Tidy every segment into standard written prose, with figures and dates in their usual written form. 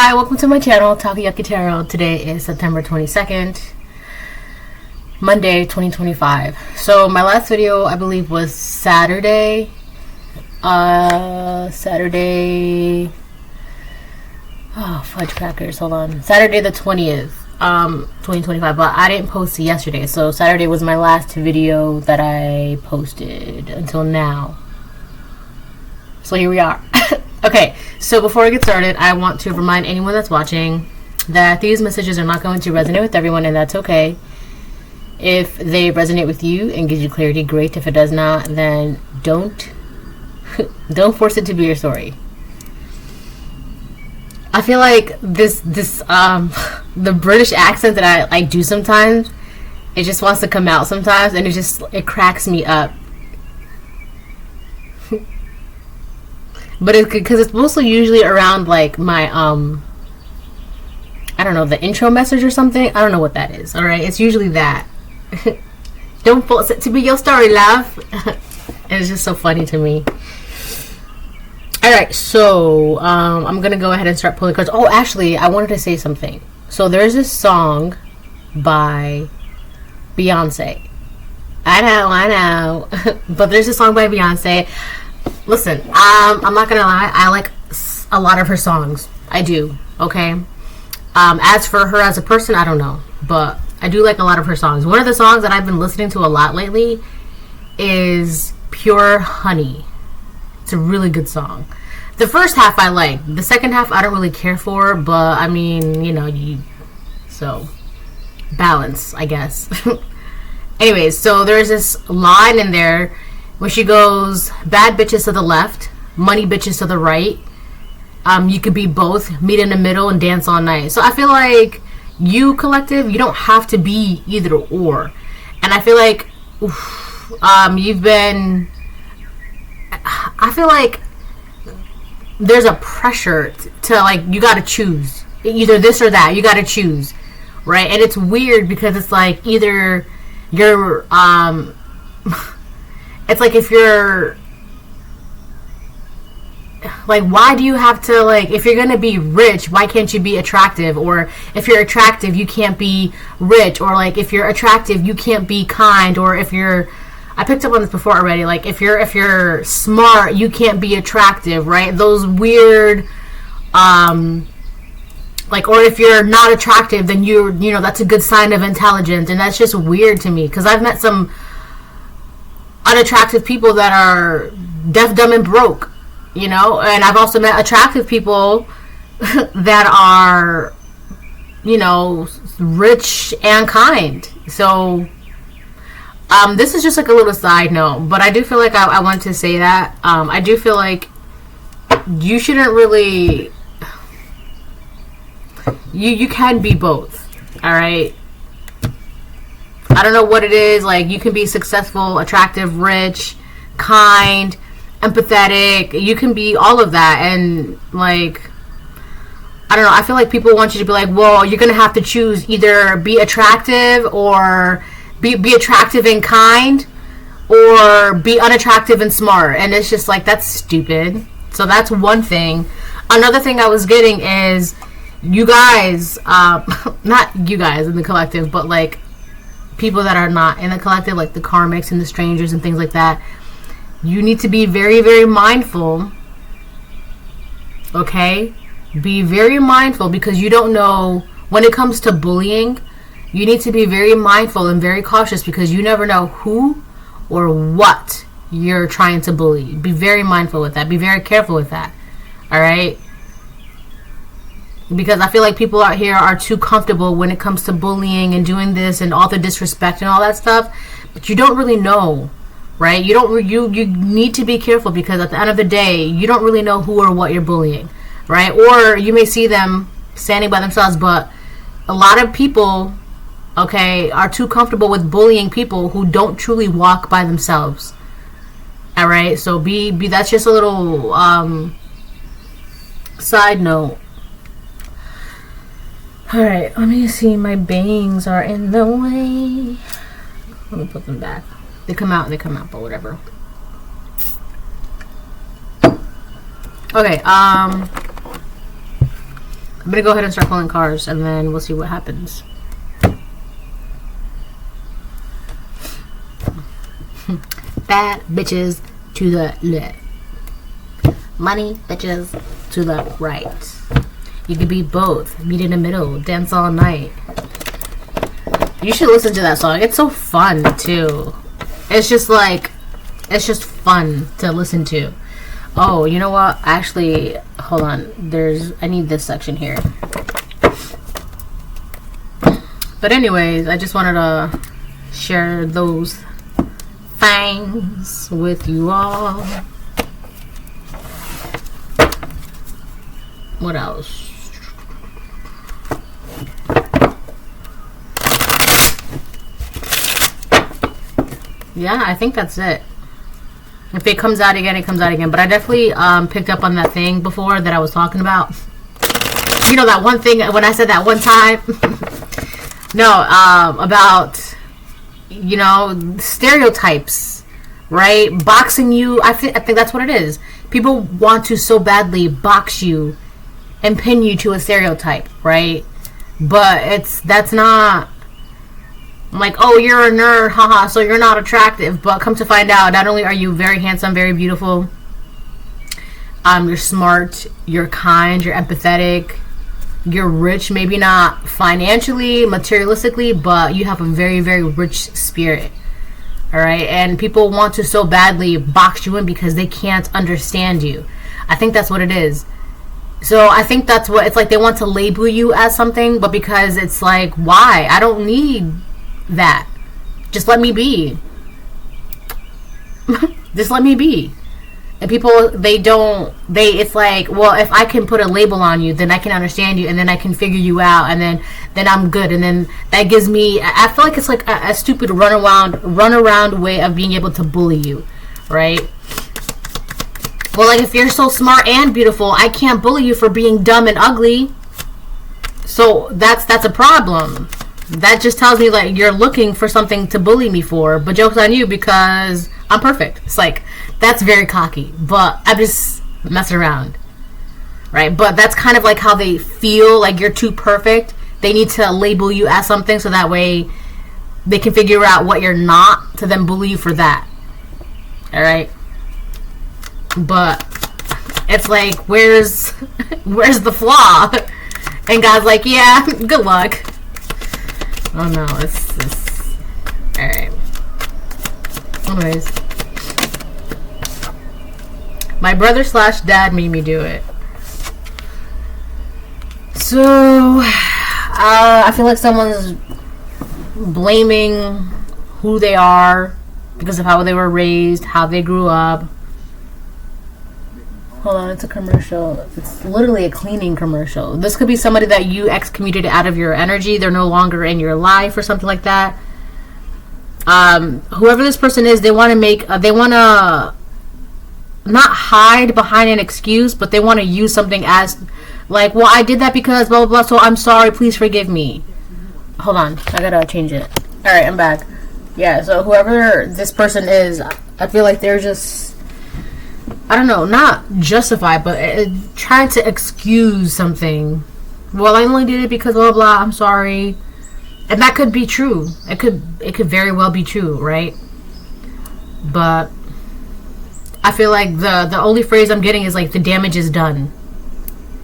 Hi, welcome to my channel, Takoyaki Tarot. Today is September 22nd, Monday, 2025. So my last video, I believe, was Saturday. Oh, fudge crackers, hold on. Saturday the 20th, 2025, but I didn't post it yesterday. So Saturday was my last video that I posted until now. So here we are. Okay, so before I get started, I want to remind anyone that's watching that these messages are not going to resonate with everyone, and that's okay. If they resonate with you and gives you clarity, great. If it does not, then don't force it to be your story. I feel like this the British accent that I do sometimes, it just wants to come out sometimes, and it cracks me up. But it's because it's mostly usually around like my I don't know, the intro message or something. I don't know what that is. All right, it's usually that. Don't force it to be your story, love. It's just so funny to me. All right, so I'm gonna go ahead and start pulling cards. Oh, actually, I wanted to say something. So there's this song by Beyonce. I know, but there's a song by Beyonce. Listen, I'm not gonna lie, I like a lot of her songs. I do, okay? As for her as a person, I don't know, but I do like a lot of her songs. One of the songs that I've been listening to a lot lately is Pure Honey. It's a really good song. The first half I like. The second half I don't really care for, but I mean, you know, so balance, I guess. Anyways, so there's this line in there where she goes, bad bitches to the left, money bitches to the right. You could be both, meet in the middle and dance all night. So I feel like you, collective, you don't have to be either or. And I feel like I feel like there's a pressure to like, you gotta choose. Either this or that, you gotta choose. Right? And it's weird because it's like either you're it's like if you're like, why do you have to, like, if you're gonna be rich, why can't you be attractive? Or if you're attractive, you can't be rich. Or like, if you're attractive, you can't be kind. Or if you're, I picked up on this before already, like if you're smart, you can't be attractive, right? Those weird like, or if you're not attractive, then you know, that's a good sign of intelligence. And that's just weird to me, because I've met some unattractive people that are deaf, dumb, and broke, you know, and I've also met attractive people that are, you know, rich and kind. So this is just like a little side note, but I do feel like I want to say that I do feel like you shouldn't really, you can be both. All right, I don't know what it is. Like, you can be successful, attractive, rich, kind, empathetic. You can be all of that. And like, I don't know, I feel like people want you to be like, well, you're gonna have to choose either be attractive or be attractive and kind, or be unattractive and smart. And it's just like, that's stupid. So that's one thing. Another thing I was getting is, you guys, not you guys in the collective, but like people that are not in the collective, like the karmics and the strangers and things like that, you need to be very, very mindful. Okay? Be very mindful, because you don't know, when it comes to bullying, you need to be very mindful and very cautious, because you never know who or what you're trying to bully. Be very mindful with that. Be very careful with that. All right? Because I feel like people out here are too comfortable when it comes to bullying and doing this and all the disrespect and all that stuff, but you don't really know, right? You need to be careful, because at the end of the day, you don't really know who or what you're bullying, right? Or you may see them standing by themselves, but a lot of people, okay, are too comfortable with bullying people who don't truly walk by themselves. All right, so be that's just a little side note. Alright, let me see. My bangs are in the way. Let me put them back. They come out, but whatever. Okay, I'm gonna go ahead and start calling cars, and then we'll see what happens. Bad bitches to the left. Money bitches to the right. You could be both. Meet in the middle. Dance all night. You should listen to that song. It's so fun too. It's just like, it's just fun to listen to. Oh, you know what? Actually, hold on. I need this section here. But anyways, I just wanted to share those things with you all. What else? Yeah, I think that's it. If it comes out again, it comes out again. But I definitely picked up on that thing before that I was talking about. You know, that one thing when I said that one time? No, about, you know, stereotypes, right? Boxing you. I think that's what it is. People want to so badly box you and pin you to a stereotype, right? But that's not... like, oh, you're a nerd, haha, so you're not attractive. But come to find out, not only are you very handsome, very beautiful, you're smart, you're kind, you're empathetic, you're rich, maybe not financially, materialistically, but you have a very, very rich spirit. Alright? And people want to so badly box you in because they can't understand you. I think that's what it is. So I think that's what it's like. They want to label you as something, but because it's like, why? I don't need that. Just let me be. Just let me be. And people, it's like, well, if I can put a label on you, then I can understand you, and then I can figure you out, and then I'm good, and then that gives me, I feel like it's like a stupid run-around way of being able to bully you, right? Well, like, if you're so smart and beautiful, I can't bully you for being dumb and ugly. So that's a problem. That just tells me, like, you're looking for something to bully me for, but joke's on you because I'm perfect. It's like, that's very cocky, but I'm just messing around, right? But that's kind of like how they feel, like you're too perfect. They need to label you as something so that way they can figure out what you're not to then bully you for that. All right? But it's like, where's the flaw? And God's like, yeah, good luck. Oh no, it's alright. Anyways, my brother / dad made me do it. So I feel like someone's blaming who they are because of how they were raised, how they grew up. Hold on, it's a commercial. It's literally a cleaning commercial. This could be somebody that you excommunicated out of your energy. They're no longer in your life or something like that. Whoever this person is, they want to not hide behind an excuse, but they want to use something as, like, well, I did that because blah, blah, blah, so I'm sorry, please forgive me. Hold on, I gotta change it. Alright, I'm back. Yeah, so whoever this person is, I feel like they're just... I don't know, not justify, but trying to excuse something. Well, I only did it because blah, blah, I'm sorry. And that could be true. It could very well be true, right? But I feel like the only phrase I'm getting is like, the damage is done.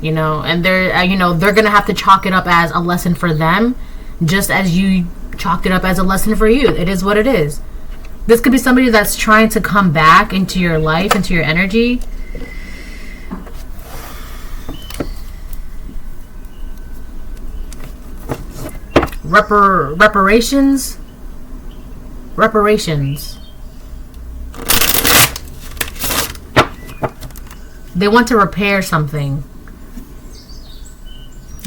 You know, and they're going to have to chalk it up as a lesson for them, just as you chalked it up as a lesson for you. It is what it is. This could be somebody that's trying to come back into your life, into your energy. Reparations. They want to repair something.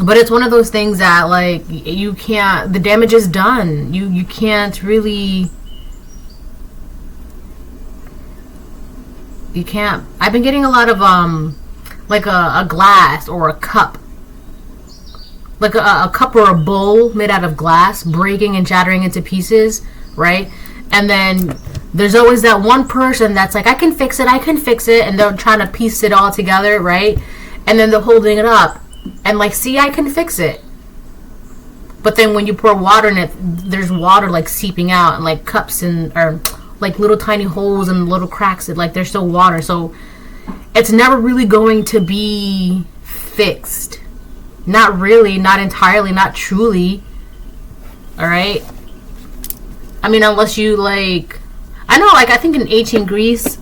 But it's one of those things that, like, you can't... The damage is done. You can't really... You can't... I've been getting a lot of, like a glass or a cup. Like a cup or a bowl made out of glass breaking and shattering into pieces, right? And then there's always that one person that's like, I can fix it, and they're trying to piece it all together, right? And then they're holding it up, and like, see, I can fix it. But then when you pour water in it, there's water like seeping out, and like cups or like little tiny holes and little cracks. Like there's still water, so it's never really going to be fixed. Not really, not entirely, not truly. All right. I mean, unless you like, I know, like I think in ancient Greece,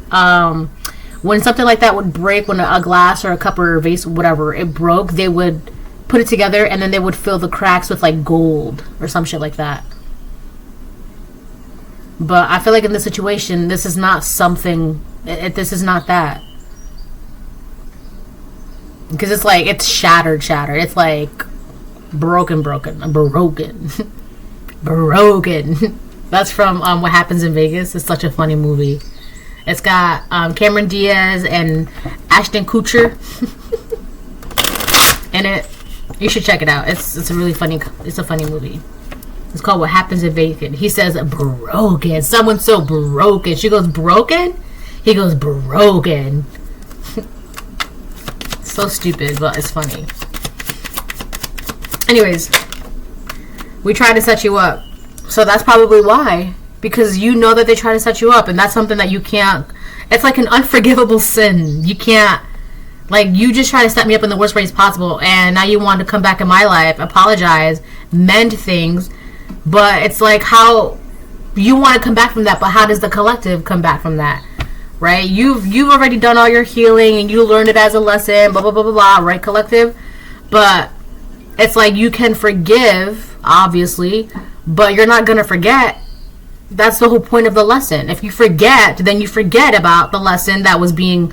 when something like that would break, when a glass or a cup or a vase, whatever, it broke, they would put it together and then they would fill the cracks with like gold or some shit like that. But I feel like in this situation, this is not something, this is not that. Because it's like, it's shattered. It's like broken. That's from What Happens in Vegas. It's such a funny movie. It's got Cameron Diaz and Ashton Kutcher in it. You should check it out. It's a really funny. It's a funny movie. It's called What Happens in Vegas. He says broken. Someone's so broken. She goes broken. He goes broken. So stupid, but it's funny. Anyways, we try to set you up. So that's probably why. Because you know that they try to set you up, and that's something that you can't. It's like an unforgivable sin. You can't. Like, you just try to set me up in the worst ways possible, and now you want to come back in my life, apologize, mend things. But it's like, how you want to come back from that, but how does the collective come back from that? Right? You've already done all your healing, and you learned it as a lesson, blah, blah, blah, blah, blah, right, collective? But it's like, you can forgive, obviously, but you're not going to forget. That's the whole point of the lesson. If you forget, then you forget about the lesson that was being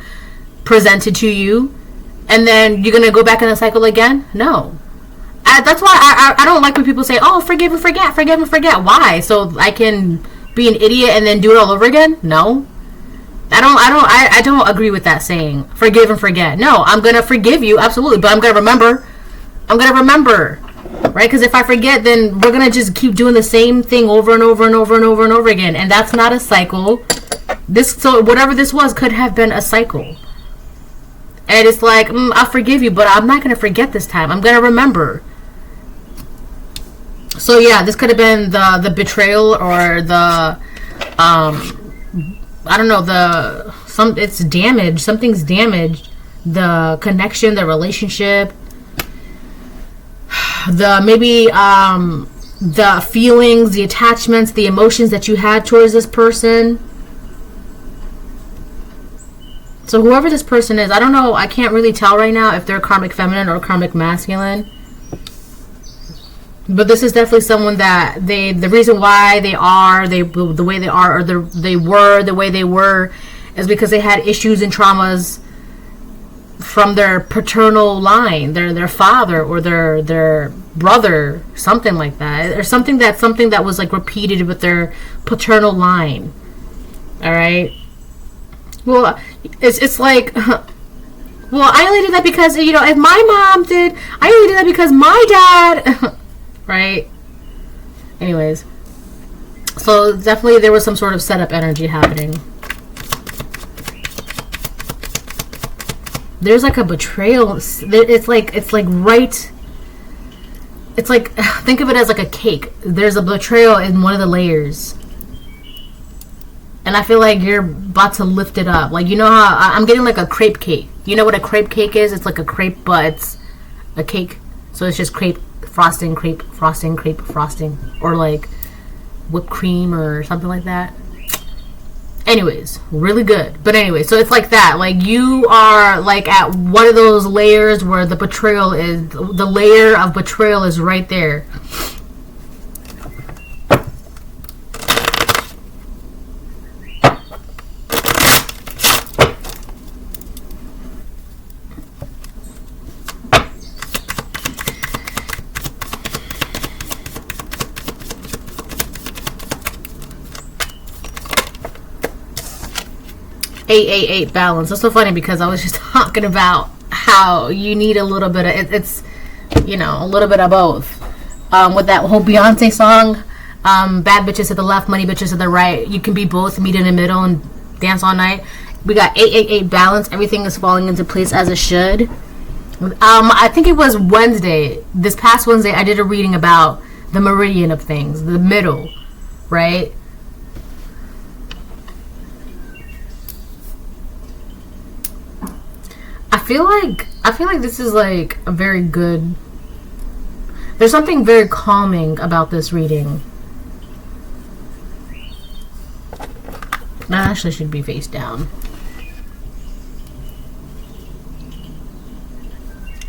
presented to you, and then you're going to go back in the cycle again? No. That's why I don't like when people say, oh, forgive and forget. Why? So I can be an idiot and then do it all over again? No. I don't agree with that saying. Forgive and forget. No, I'm going to forgive you, absolutely, but I'm going to remember. Right? Because if I forget, then we're going to just keep doing the same thing over and over again. And that's not a cycle. So whatever this was could have been a cycle. And it's like, I'll forgive you, but I'm not going to forget this time. I'm going to remember. So yeah, this could have been the betrayal, or the, I don't know, it's damaged. Something's damaged. The connection, the relationship, the feelings, the attachments, the emotions that you had towards this person. So whoever this person is, I don't know, I can't really tell right now if they're karmic feminine or karmic masculine. But this is definitely someone that the reason why the way they are, or they were the way they were, is because they had issues and traumas from their paternal line, their father or their brother, something like that, or something that was like repeated with their paternal line. All right. Well, it's like, well, I only did that because, if my mom did, I only did that because my dad, right? Anyways, so definitely there was some sort of setup energy happening. There's like a betrayal. It's like right. It's like, think of it as like a cake. There's a betrayal in one of the layers. And I feel like you're about to lift it up. Like, you know how I'm getting like a crepe cake. You know what a crepe cake is? It's like a crepe, but it's a cake. So it's just crepe frosting, or like whipped cream or something like that. Anyways, really good. But anyway, so it's like that. Like, you are like at one of those layers where the betrayal is, the layer of betrayal is right there. 888 balance. That's so funny because I was just talking about how you need a little bit of it's a little bit of both. With that whole Beyonce song, bad bitches to the left, money bitches to the right. You can be both, meet in the middle and dance all night. We got 888 balance. Everything is falling into place as it should. I think it was Wednesday. This past Wednesday, I did a reading about the meridian of things, the middle, right? I feel like this is like a very good. There's something very calming about this reading. That actually should be face down.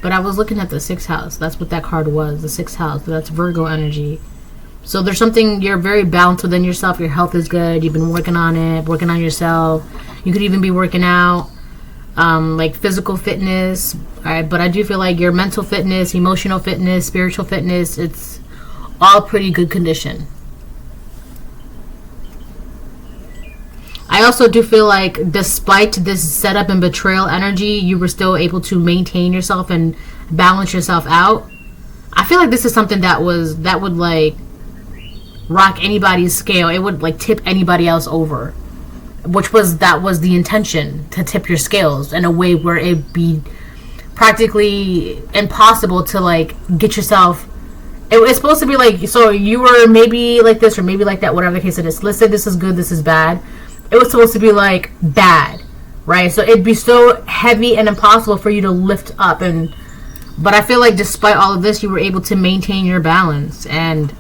But I was looking at the 6th house. That's what that card was. The 6th house. That's Virgo energy. So there's something, you're very balanced within yourself. Your health is good. You've been working on it. Working on yourself. You could even be working out. Like physical fitness. Alright, but I do feel like your mental fitness, emotional fitness, spiritual fitness, it's all pretty good condition. I also do feel like despite this setup and betrayal energy, you were still able to maintain yourself and balance yourself out. I feel like this is something that would like rock anybody's scale. It would like tip anybody else over. That was the intention, to tip your scales in a way where it'd be practically impossible to like get yourself. It's supposed to be like, so you were maybe like this or maybe like that, whatever the case it is. Let's say this is good, this is bad. It was supposed to be like bad, right? So it'd be so heavy and impossible for you to lift up. But I feel like despite all of this, you were able to maintain your balance. And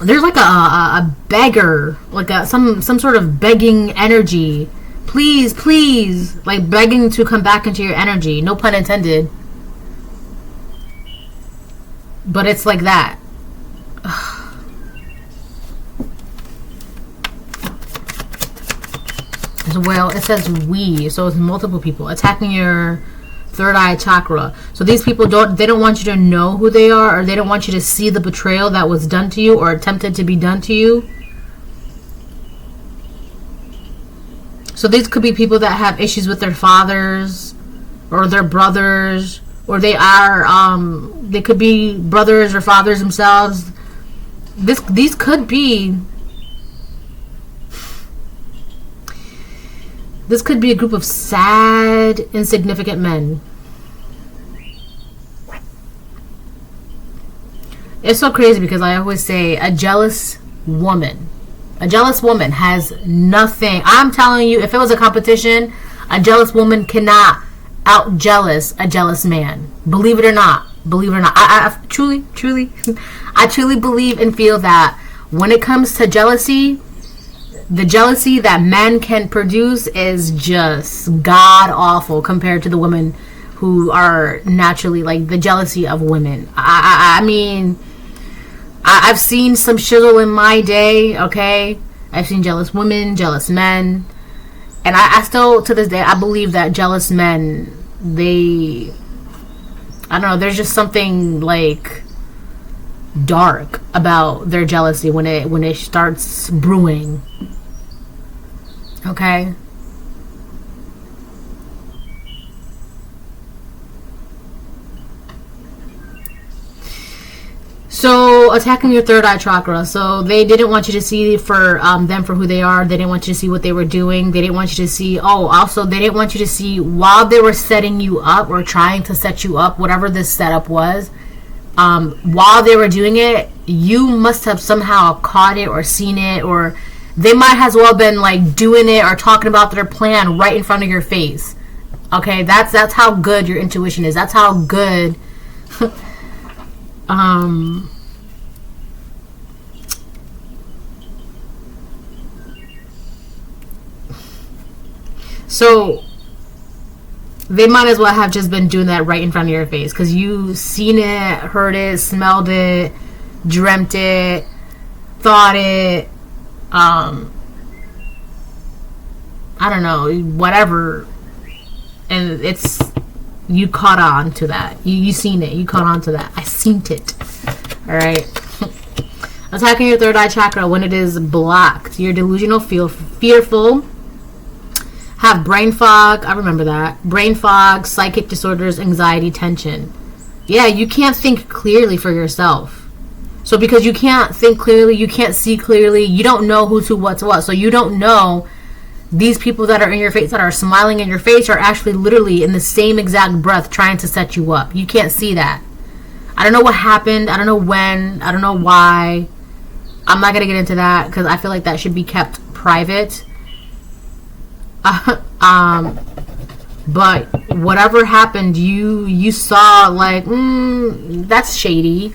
there's like a beggar, like some sort of begging energy. Please, please, like begging to come back into your energy. No pun intended. But it's like that. As well, it says we, so it's multiple people attacking your third eye chakra. So these people don't want you to know who they are, or they don't want you to see the betrayal that was done to you or attempted to be done to you. So these could be people that have issues with their fathers or their brothers, or they could be brothers or fathers themselves. These could be This could be a group of sad, insignificant men. It's so crazy because I always say a jealous woman has nothing. I'm telling you, if it was a competition, a jealous woman cannot out-jealous a jealous man. Believe it or not. I truly believe and feel that when it comes to jealousy, the jealousy that men can produce is just god awful compared to the women who are naturally, like, the jealousy of women. I mean, I've seen some shizzle in my day, okay? I've seen jealous women, jealous men. And I still, to this day, I believe that jealous men, I don't know, there's just something, like, dark about their jealousy when it starts brewing. Okay? So, attacking your third eye chakra. So, they didn't want you to see them for who they are. They didn't want you to see what they were doing. They didn't want you to see... also, they didn't want you to see while they were setting you up or trying to set you up, whatever this setup was. While they were doing it, you must have somehow caught it or seen it, or they might as well been, like, doing it or talking about their plan right in front of your face. Okay? That's how good your intuition is. That's how good... So they might as well have just been doing that right in front of your face, because you seen it, heard it, smelled it, dreamt it, thought it, I don't know, whatever, and you caught on to that. You seen it. You caught on to that. I seen it. Alright. Attacking your third eye chakra when it is blocked. You're delusional, fearful, have brain fog. I remember that. Brain fog, psychic disorders, anxiety, tension. Yeah, you can't think clearly for yourself. So because you can't think clearly, you can't see clearly, you don't know who's who, what's what. So you don't know these people that are in your face, that are smiling in your face, are actually literally in the same exact breath trying to set you up. You can't see that. I don't know what happened. I don't know when. I don't know why. I'm not going to get into that because I feel like that should be kept private. But whatever happened, you saw like, that's shady.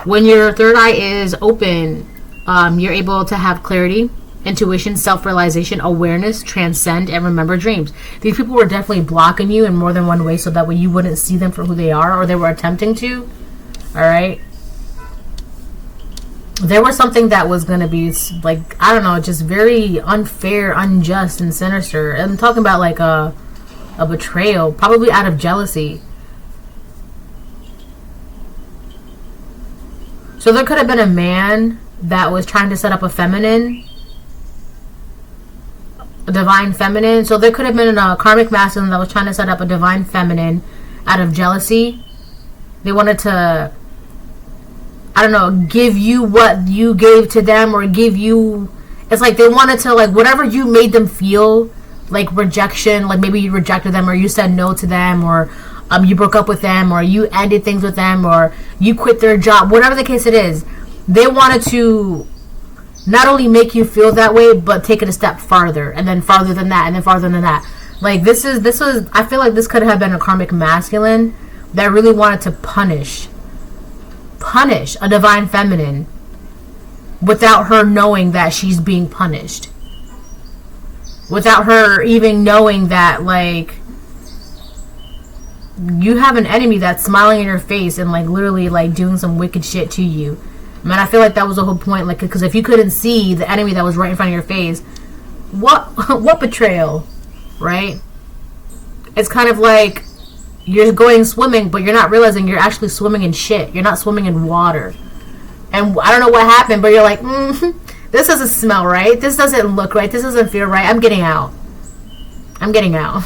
When your third eye is open, you're able to have clarity, intuition, self-realization, awareness, transcend, and remember dreams. These people were definitely blocking you in more than one way so that way you wouldn't see them for who they are, or they were attempting to. Alright? There was something that was going to be, like, I don't know, just very unfair, unjust, and sinister. I'm talking about, like, a betrayal, probably out of jealousy. So there could have been a man that was trying to set up a divine feminine. So there could have been a karmic masculine that was trying to set up a divine feminine out of jealousy. They wanted to, I don't know, give you what you gave to them, or give you, it's like they wanted to, like, whatever you made them feel, like rejection, like maybe you rejected them, or you said no to them, or you broke up with them, or you ended things with them, or you quit their job, whatever the case it is. They wanted to not only make you feel that way, but take it a step farther, and then farther than that, and then farther than that. Like, this was, I feel like this could have been a karmic masculine that really wanted to punish a divine feminine without her knowing that she's being punished. Without her even knowing that, like, you have an enemy that's smiling in your face and, like, literally, like, doing some wicked shit to you. Man, I feel like that was the whole point. Like, because if you couldn't see the enemy that was right in front of your face, what betrayal, right? It's kind of like you're going swimming, but you're not realizing you're actually swimming in shit. You're not swimming in water. And I don't know what happened, but you're like, this doesn't smell right. This doesn't look right. This doesn't feel right. I'm getting out. I'm getting out.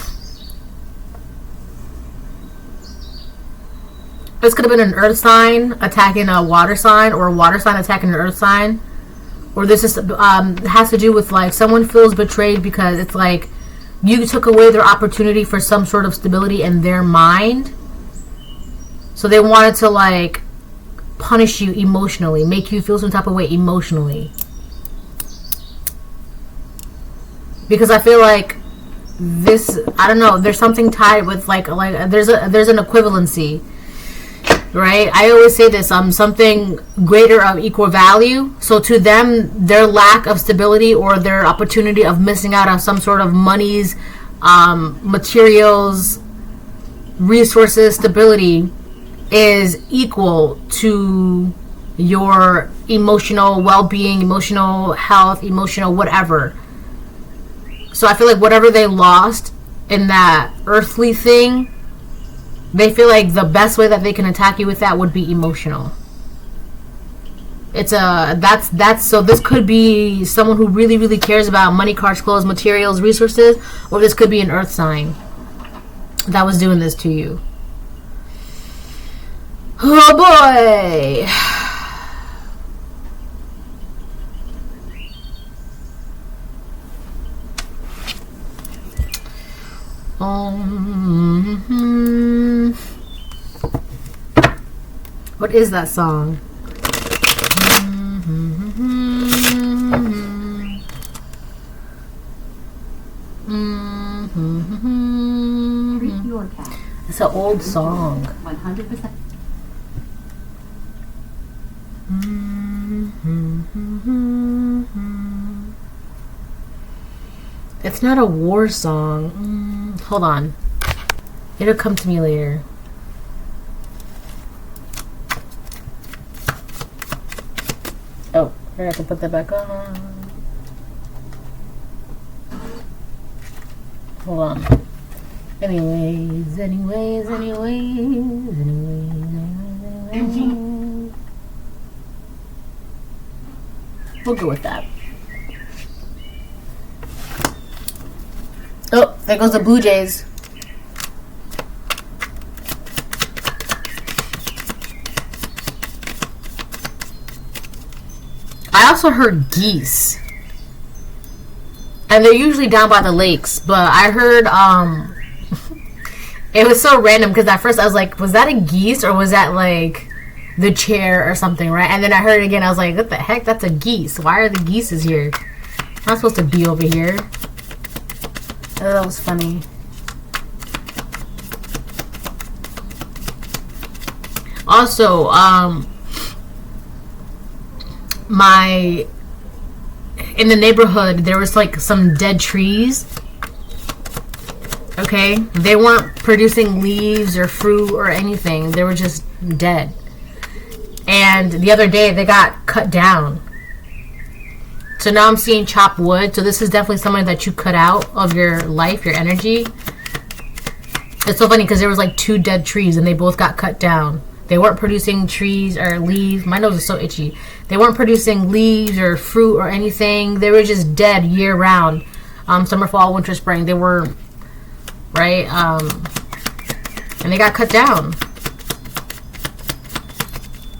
This could have been an earth sign attacking a water sign, or a water sign attacking an earth sign. Or this is has to do with, like, someone feels betrayed because it's like you took away their opportunity for some sort of stability in their mind. So they wanted to, like, punish you emotionally, make you feel some type of way emotionally. Because I feel like this, I don't know, there's something tied with, like there's an equivalency. Right? I always say this, something greater of equal value. So to them, their lack of stability, or their opportunity of missing out on some sort of monies, materials, resources, stability, is equal to your emotional well-being, emotional health, emotional whatever. So I feel like whatever they lost in that earthly thing, they feel like the best way that they can attack you with that would be emotional. It's that's so this could be someone who really, really cares about money, cars, clothes, materials, resources, or this could be an earth sign that was doing this to you. Oh boy. What is that song? It's an old song. 100%. It's not a war song. Hold on. It'll come to me later. Oh, I have to put that back on. Hold on. Anyways. We'll go with that. Oh, there goes the Blue Jays. I also heard geese. And they're usually down by the lakes. But I heard it was so random because at first I was like, was that a geese or was that like the chair or something, right? And then I heard it again. I was like, what the heck? That's a geese. Why are the geeses here? I'm not supposed to be over here. Oh, that was funny. Also, in the neighborhood, there was like some dead trees. Okay? They weren't producing leaves or fruit or anything. They were just dead. And the other day, they got cut down. So now I'm seeing chopped wood. So this is definitely something that you cut out of your life, your energy. It's so funny because there was like 2 dead trees and they both got cut down. They weren't producing trees or leaves. My nose is so itchy. They weren't producing leaves or fruit or anything. They were just dead year round. Summer, fall, winter, spring. They were, right? And they got cut down.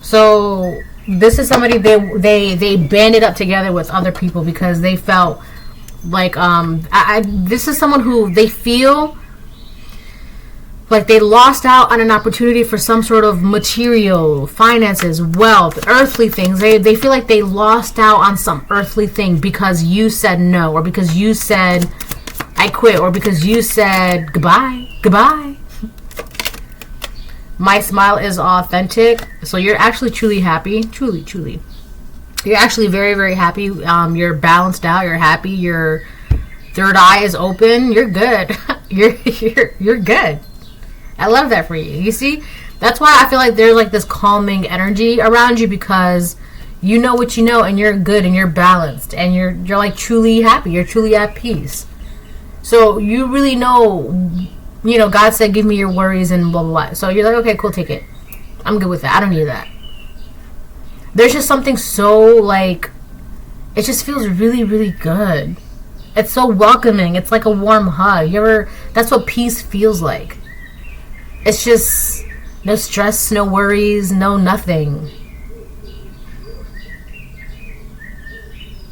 So this is somebody they banded up together with other people because they felt like this is someone who they feel like they lost out on an opportunity for some sort of material, finances, wealth, earthly things. They feel like they lost out on some earthly thing because you said no, or because you said I quit, or because you said goodbye. My smile is authentic. So you're actually truly happy. Truly. You're actually very, very happy. You're balanced out. You're happy. Your third eye is open. You're good. You're good. I love that for you. You see? That's why I feel like there's like this calming energy around you, because you know what you know and you're good and you're balanced and you're like truly happy. You're truly at peace. So you really know, you know, God said, give me your worries and blah, blah, blah. So you're like, okay, cool, take it. I'm good with that. I don't need that. There's just something so like, it just feels really, really good. It's so welcoming. It's like a warm hug. That's what peace feels like. It's just no stress, no worries, no nothing.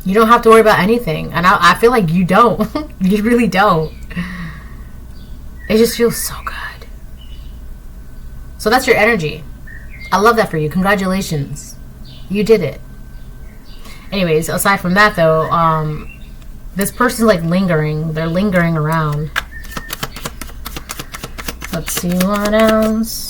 You don't have to worry about anything. And I feel like you don't. You really don't. It just feels so good. So that's your energy. I love that for you. Congratulations. You did it. Anyways, aside from that though, this person's like lingering. They're lingering around. Let's see what else.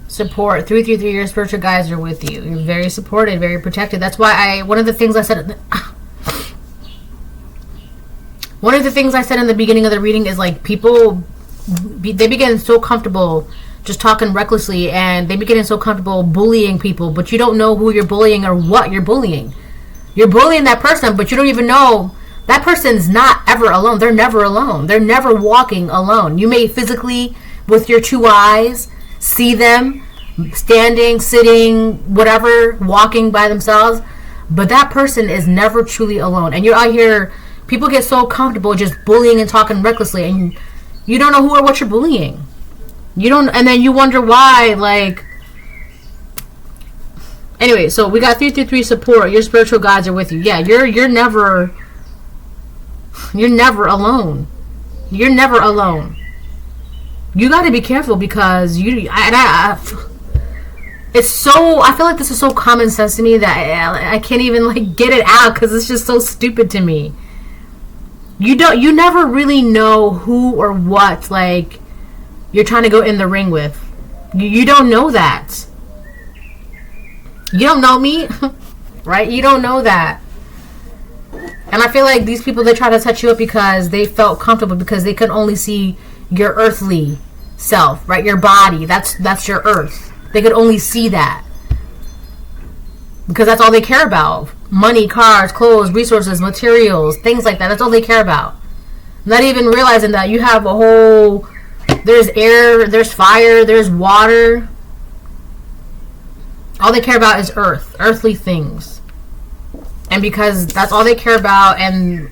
Support. 333, your spiritual guides are with you. You're very supported, very protected. That's why one of the things I said in the beginning of the reading is like people, they begin so comfortable just talking recklessly, and they begin so comfortable bullying people, but you don't know who you're bullying or what you're bullying. You're bullying that person, but you don't even know that person's not ever alone. They're never alone. They're never walking alone. You may physically, with your 2 eyes, see them standing, sitting, whatever, walking by themselves, but that person is never truly alone. And you're out here, people get so comfortable just bullying and talking recklessly, and you don't know who or what you're bullying. You don't, and then you wonder why, like. Anyway, so we got 333 support. Your spiritual guides are with you. Yeah, you're never alone. You're never alone. You got to be careful because it's so, I feel like this is so common sense to me that I can't even like get it out because it's just so stupid to me. You never really know who or what like you're trying to go in the ring with. You don't know that. You don't know me, right? You don't know that. And I feel like these people, they try to touch you up because they felt comfortable, because they could only see your earthly self, right? Your body, that's your earth. They could only see that because that's all they care about. Money, cars, clothes, resources, materials, things like that. That's all they care about. Not even realizing that you have a whole, there's air, there's fire, there's water. All they care about is earth, earthly things. And because that's all they care about, and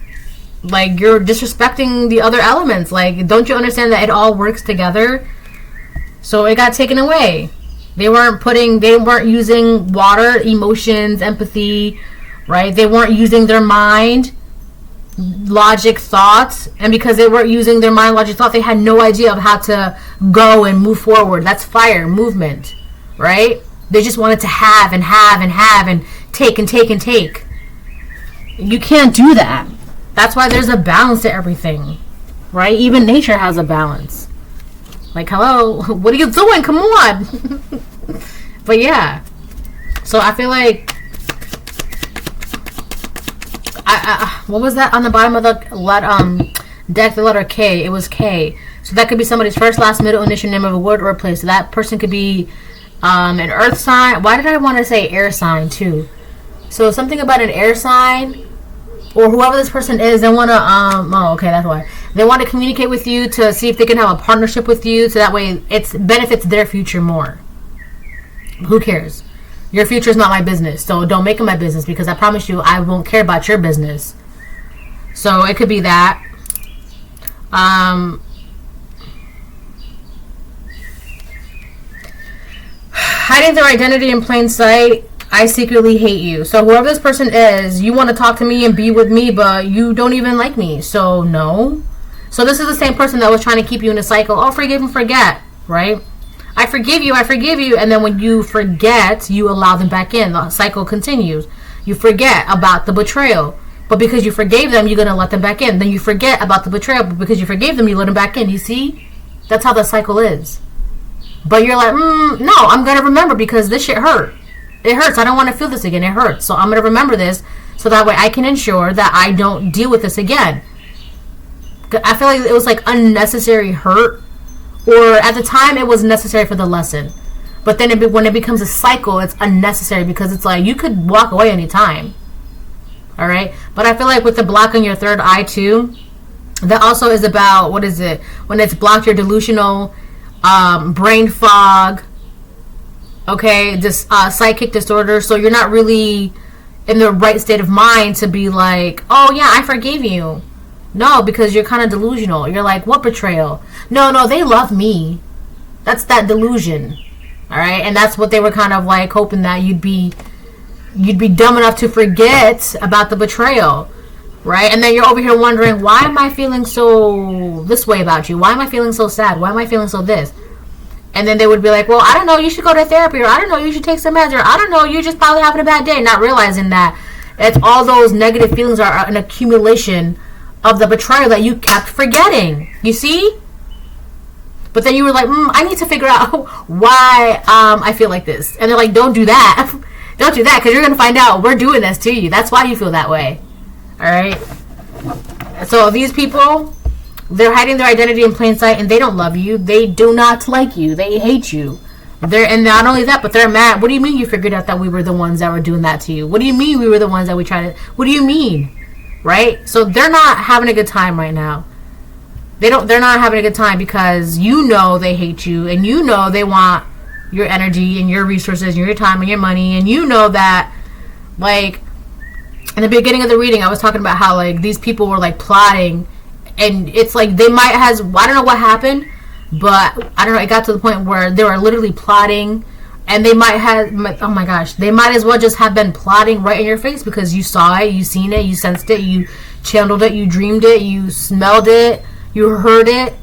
like, you're disrespecting the other elements. Like, don't you understand that it all works together? So it got taken away. They weren't using water, emotions, empathy, right? They weren't using their mind, logic, thoughts. And because they weren't using their mind, logic, thought, they had no idea of how to go and move forward. That's fire, movement, right? They just wanted to have and have and have and take and take and take. You can't do that. That's why there's a balance to everything, right? Even nature has a balance. Like, hello, what are you doing? Come on. But yeah, so I feel like, what was that on the bottom of the deck? The letter K. It was K. So that could be somebody's first, last, middle, initial name of a word or a place. So that person could be an earth sign. Why did I want to say air sign too? So something about an air sign, or whoever this person is, they want to, oh, okay, that's why. They want to communicate with you to see if they can have a partnership with you, so that way it benefits their future more. Who cares? Your future is not my business, so don't make it my business, because I promise you I won't care about your business. So it could be that. Hiding their identity in plain sight. I secretly hate you. So whoever this person is, you want to talk to me and be with me, but you don't even like me. So no. So this is the same person that was trying to keep you in a cycle. Oh, forgive and forget, right? I forgive you. And then when you forget, you allow them back in. The cycle continues. You forget about the betrayal. But because you forgave them, you're going to let them back in. Then you forget about the betrayal. But because you forgave them, you let them back in. You see? That's how the cycle is. But you're like, no, I'm going to remember because this shit hurt. It hurts. I don't want to feel this again. It hurts. So I'm going to remember this so that way I can ensure that I don't deal with this again. I feel like it was like unnecessary hurt. Or at the time it was necessary for the lesson. But then when it becomes a cycle, it's unnecessary because it's like you could walk away anytime. Alright? But I feel like with the block on your third eye too, that also is about, what is it? When it's blocked, your delusional, brain fog, okay, just psychic disorder. So you're not really in the right state of mind to be like, oh yeah, I forgave you. No, because you're kind of delusional. You're like, what betrayal? No, they love me. That's that delusion. All right, and that's what they were kind of like hoping that you'd be dumb enough to forget about the betrayal, right? And then you're over here wondering, why am I feeling so this way about you? Why am I feeling so sad? Why am I feeling so this? And then they would be like, well, I don't know, you should go to therapy, or I don't know, you should take some meds, or I don't know, you're just probably having a bad day, not realizing that it's all those negative feelings are an accumulation of the betrayal that you kept forgetting. You see? But then you were like, I need to figure out why I feel like this. And they're like, don't do that. Don't do that, because you're going to find out we're doing this to you. That's why you feel that way. Alright? So these people, they're hiding their identity in plain sight, and they don't love you. They do not like you. They hate you. And not only that, but they're mad. What do you mean you figured out that we were the ones that were doing that to you? What do you mean we were the ones that we tried to... What do you mean? Right? So they're not having a good time right now. They're not having a good time because you know they hate you, and you know they want your energy and your resources and your time and your money, and you know that, like, in the beginning of the reading I was talking about how, like, these people were, like, plotting, and it's like they might I don't know what happened, but I don't know, it got to the point where they were literally plotting, and they might have, oh my gosh, they might as well just have been plotting right in your face because you saw it, you seen it, you sensed it, you channeled it, you dreamed it, you smelled it, you heard it.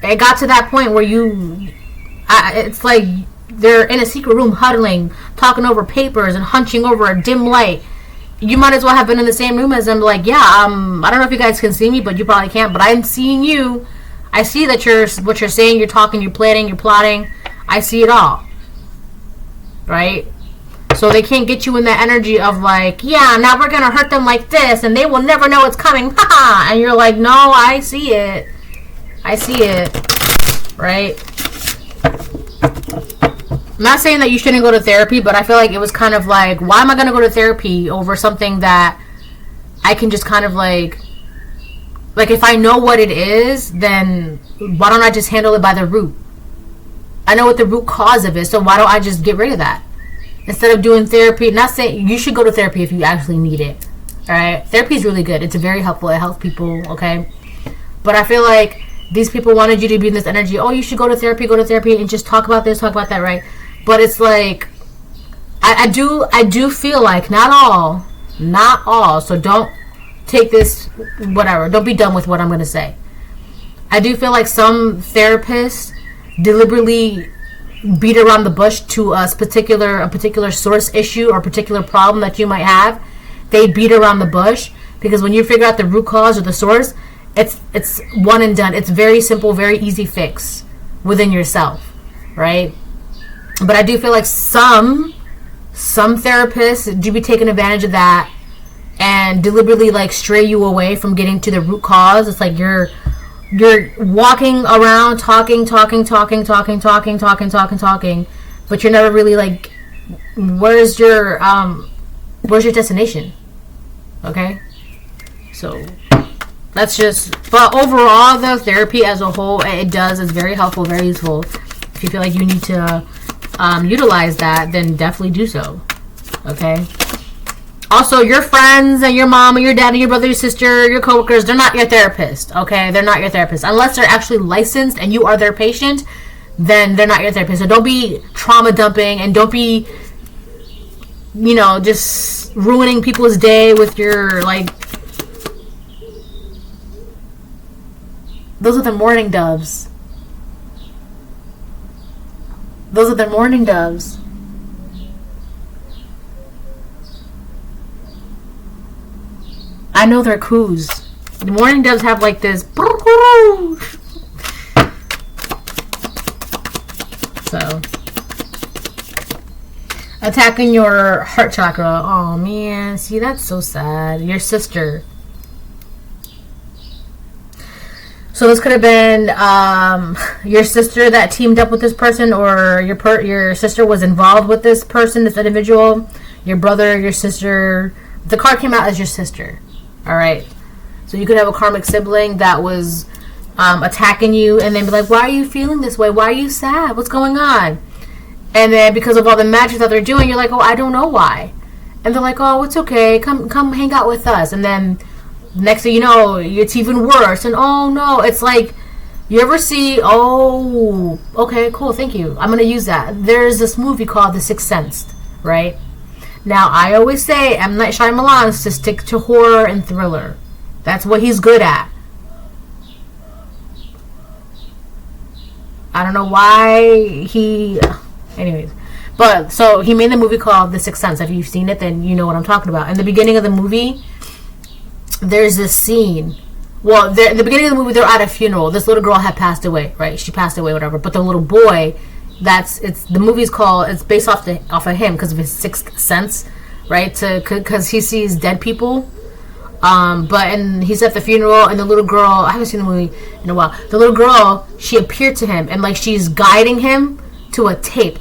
It got to that point where it's like they're in a secret room huddling, talking over papers and hunching over a dim light. You might as well have been in the same room as them, like, yeah, I don't know if you guys can see me, but you probably can't, but I'm seeing you. I see that what you're saying, you're talking, you're planning, you're plotting. I see it all. Right? So they can't get you in that energy of like, yeah, now we're gonna hurt them like this and they will never know it's coming. Ha! And you're like, no, I see it. I see it. Right? I'm not saying that you shouldn't go to therapy, but I feel like it was kind of like, why am I gonna go to therapy over something that I can just kind of like if I know what it is, then why don't I just handle it by the root? I know what the root cause of it, so why don't I just get rid of that? instead of doing therapy, not saying you should go to therapy if you actually need it. All right, therapy is really good. It's very helpful. It helps people. Okay, but I feel like these people wanted you to be in this energy. Oh, you should go to therapy, and just talk about this, talk about that, right? But it's like, I do feel like not all. So don't take this, whatever. Don't be dumb with what I'm gonna say. I do feel like some therapists deliberately beat around the bush to a particular source issue or particular problem that you might have. They beat around the bush because when you figure out the root cause or the source, it's one and done. It's very simple, very easy fix within yourself, right? But I do feel like some therapists do be taking advantage of that and deliberately like stray you away from getting to the root cause. It's like you're walking around talking, but you're never really like, where's your destination? Okay, so that's just. But overall, the therapy as a whole, it's very helpful, very useful. If you feel like you need to utilize that, then definitely do so. Okay. Also, your friends and your mom and your dad and your brother, your sister, your coworkers, they're not your therapist, okay? They're not your therapist. Unless they're actually licensed and you are their patient, then they're not your therapist. So don't be trauma dumping and don't be, just ruining people's day with your, like... Those are the mourning doves. Those are the mourning doves. I know they're coos. The mourning doves have like this. So, attacking your heart chakra. Oh man, see, that's so sad. Your sister. So this could have been your sister that teamed up with this person, or your sister was involved with this person, this individual. Your brother, your sister. The card came out as your sister. All right. So you could have a karmic sibling that was attacking you, and then be like, "Why are you feeling this way? Why are you sad? What's going on?" And then because of all the magic that they're doing, you're like, "Oh, I don't know why." And they're like, "Oh, it's okay. Come hang out with us." And then next thing you know, it's even worse. And oh no, it's like, you ever see? Oh, okay, cool, thank you. I'm gonna use that. There's this movie called The Sixth Sense, right? Now, I always say M. Night Shyamalan is to stick to horror and thriller. That's what he's good at. I don't know why he... Anyways. But, so, he made the movie called The Sixth Sense. If you've seen it, then you know what I'm talking about. In the beginning of the movie, there's this scene. Well, in the beginning of the movie, they're at a funeral. This little girl had passed away, right? She passed away, whatever. But the little boy... the movie's called, it's based off of him because of his sixth sense, right? Because he sees dead people. And he's at the funeral, and the little girl, I haven't seen the movie in a while. The little girl, she appeared to him, and like she's guiding him to a tape,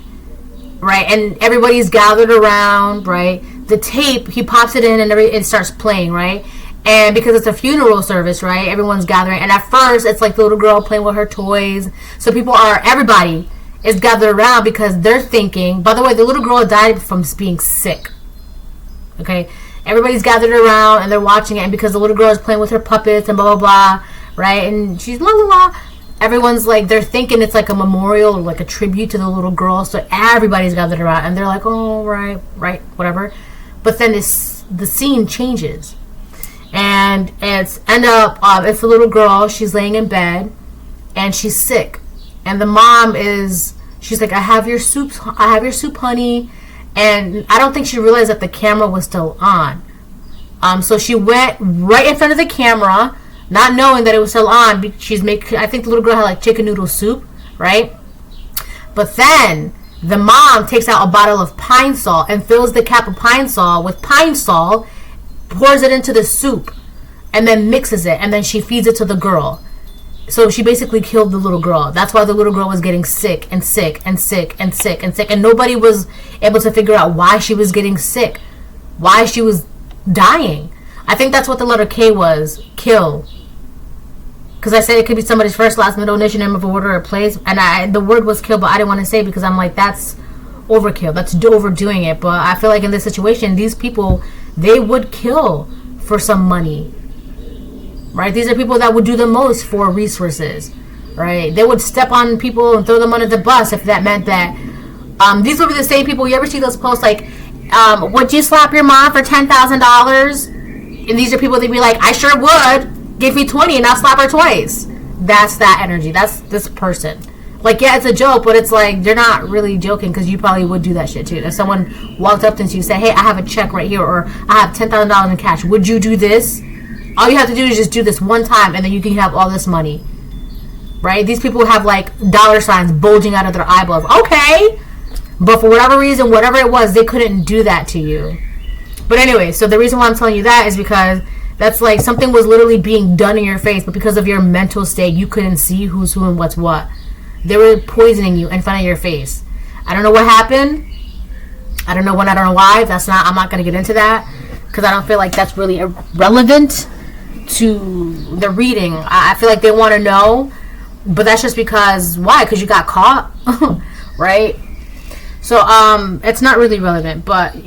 right? And everybody's gathered around, right? The tape, he pops it in, and it starts playing, right? And because it's a funeral service, right? Everyone's gathering, and at first it's like the little girl playing with her toys. So everybody is gathered around because they're thinking, by the way, the little girl died from being sick. Okay? Everybody's gathered around and they're watching it, and because the little girl is playing with her puppets and blah, blah, blah, right? And she's blah, blah, blah. Everyone's like, they're thinking it's like a memorial or like a tribute to the little girl, so everybody's gathered around and they're like, oh, right, whatever. But then the scene changes. And it's the little girl, she's laying in bed and she's sick. And the mom she's like, I have your soup, honey. And I don't think she realized that the camera was still on. So she went right in front of the camera, not knowing that it was still on. I think the little girl had like chicken noodle soup, right? But then the mom takes out a bottle of pine salt and fills the cap of pine salt with pine salt, pours it into the soup, and then mixes it. And then she feeds it to the girl. So she basically killed the little girl. That's why the little girl was getting sick and sick and sick and sick and sick. And nobody was able to figure out why she was getting sick. Why she was dying. I think that's what the letter K was. Kill. Because I said it could be somebody's first, last, middle, initial, name of a word or a place. And the word was kill, but I didn't want to say it because I'm like, that's overkill. That's overdoing it. But I feel like in this situation, these people, they would kill for some money, right? These are people that would do the most for resources, right? They would step on people and throw them under the bus if that meant that. These would be the same people. You ever see those posts like, would you slap your mom for $10,000? And these are people that be like, I sure would. Give me 20 and I'll slap her twice. That's that energy. That's this person. Like, yeah, it's a joke, but it's like, they're not really joking, because you probably would do that shit too. If someone walked up to you and say, hey, I have a check right here, or I have $10,000 in cash, would you do this? All you have to do is just do this one time, and then you can have all this money. Right? These people have, like, dollar signs bulging out of their eyeballs. Okay! But for whatever reason, whatever it was, they couldn't do that to you. But anyway, so the reason why I'm telling you that is because that's like something was literally being done in your face, but because of your mental state, you couldn't see who's who and what's what. They were poisoning you in front of your face. I don't know what happened. I don't know when. I don't know why. I'm not going to get into that, because I don't feel like that's really relevant to the reading. I feel like they want to know, but that's just because, why? Because you got caught, right? So, it's not really relevant, but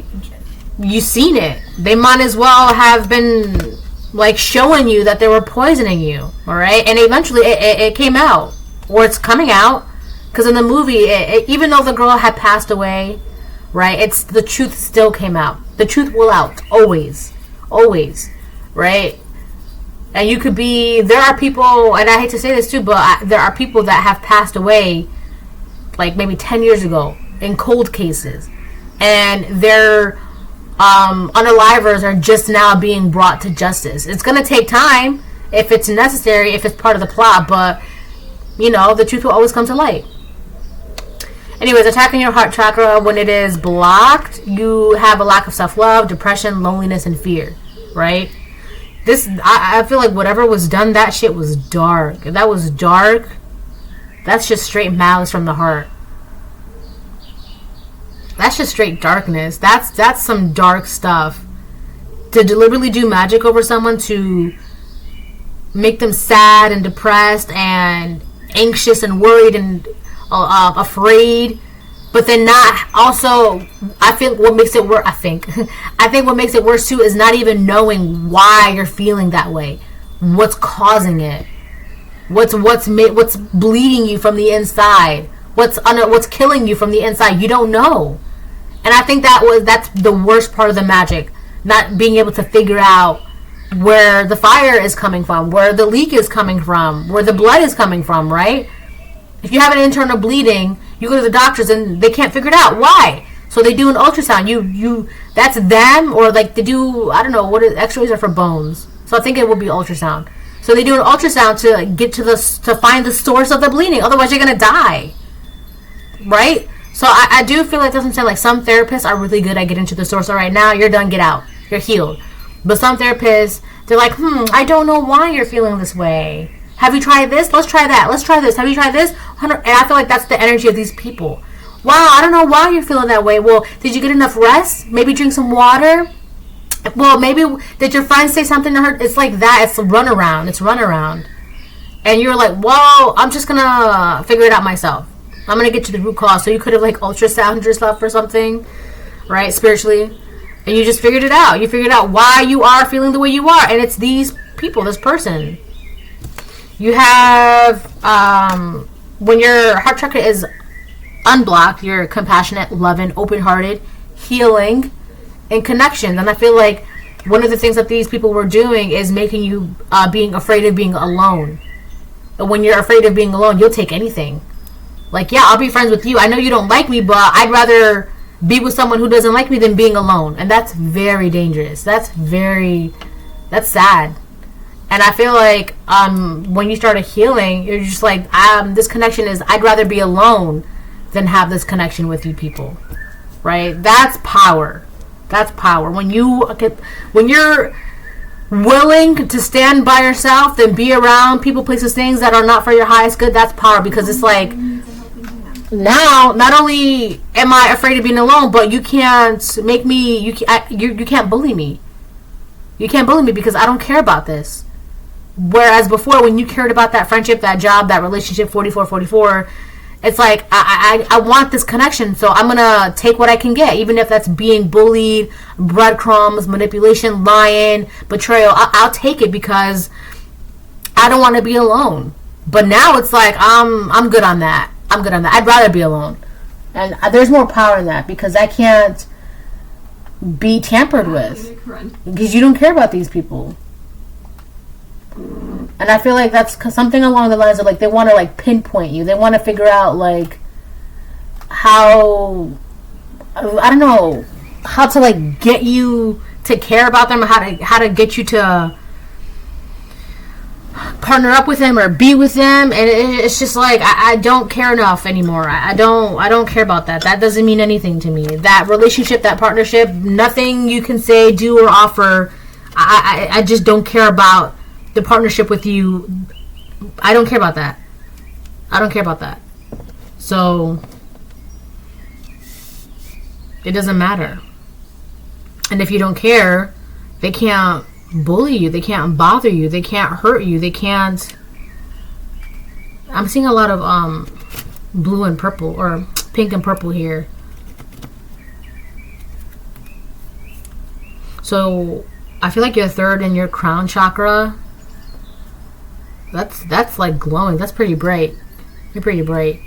you've seen it. They might as well have been, like, showing you that they were poisoning you, all right? And eventually it came out. Or it's coming out, because in the movie, even though the girl had passed away, right, the truth still came out. The truth will out, always, right? And you could be, there are people, and I hate to say this too, but there are people that have passed away, like maybe 10 years ago, in cold cases, and their unalivers are just now being brought to justice. It's going to take time, if it's necessary, if it's part of the plot, but you know, the truth will always come to light. Anyways, attacking your heart chakra, when it is blocked, you have a lack of self-love, depression, loneliness, and fear, right? I feel like whatever was done, that shit was dark. If that was dark, that's just straight malice from the heart. That's just straight darkness. That's some dark stuff. To deliberately do magic over someone, to make them sad and depressed and anxious and worried and afraid, but then not also, I think what makes it worse, I think what makes it worse too is not even knowing why you're feeling that way, what's causing it, what's bleeding you from the inside, what's killing you from the inside. You don't know. And I think that's the worst part of the magic, not being able to figure out where the fire is coming from, where the leak is coming from, where the blood is coming from, right? If you have an internal bleeding, you go to the doctors and they can't figure it out. Why? So they do an ultrasound. You that's them, or like they do, I don't know, x-rays are for bones. So I think it would be ultrasound. So they do an ultrasound to get to find the source of the bleeding. Otherwise you're going to die. Right? So I do feel like, doesn't sound like some therapists are really good at getting to the source. All right, now you're done, get out. You're healed. But some therapists, they're like, I don't know why you're feeling this way. Have you tried this? Let's try that. Let's try this. Have you tried this? And I feel like that's the energy of these people. Wow, I don't know why you're feeling that way. Well, did you get enough rest? Maybe drink some water? Well, maybe did your friend say something to her? It's like that. It's runaround. It's runaround. And you're like, well, I'm just going to figure it out myself. I'm going to get to the root cause. So you could have like ultrasounded yourself or something, right? Spiritually. And you just figured it out. You figured out why you are feeling the way you are. And it's these people, this person. You have, when your heart chakra is unblocked, you're compassionate, loving, open-hearted, healing, and connection. And I feel like one of the things that these people were doing is making you being afraid of being alone. And when you're afraid of being alone, you'll take anything. Like, yeah, I'll be friends with you. I know you don't like me, but I'd rather be with someone who doesn't like me than being alone. And that's very dangerous. That's sad. And I feel like when you start healing, you're just like, this connection is, I'd rather be alone than have this connection with you people. Right? That's power. That's power. When you're willing to stand by yourself and be around people, places, things that are not for your highest good, that's power. Because it's like, now, not only am I afraid of being alone, but you can't make me, you can't bully me. You can't bully me because I don't care about this. Whereas before, when you cared about that friendship, that job, that relationship, 44, It's like, I want this connection, so I'm gonna take what I can get, even if that's being bullied, breadcrumbs, manipulation, lying, betrayal. I'll take it because I don't want to be alone. But now it's like, I'm good on that. I'm good on that. I'd rather be alone. And there's more power in that, because I can't be tampered with. Because you don't care about these people. And I feel like that's something along the lines of, like, they want to, like, pinpoint you. They want to figure out, like, how, I don't know, how to, like, get you to care about them, or how to get you to partner up with them or be with them. And it's just like, I don't care enough anymore. I don't care about that. That doesn't mean anything to me. That relationship, that partnership, nothing you can say, do, or offer. I just don't care about the partnership with you. I don't care about that. I don't care about that. So it doesn't matter. And if you don't care, they can't bully you, they can't bother you, they can't hurt you, they can't. I'm seeing a lot of blue and purple, or pink and purple here. So I feel like your third and your crown chakra, that's like glowing. That's pretty bright. You're pretty bright.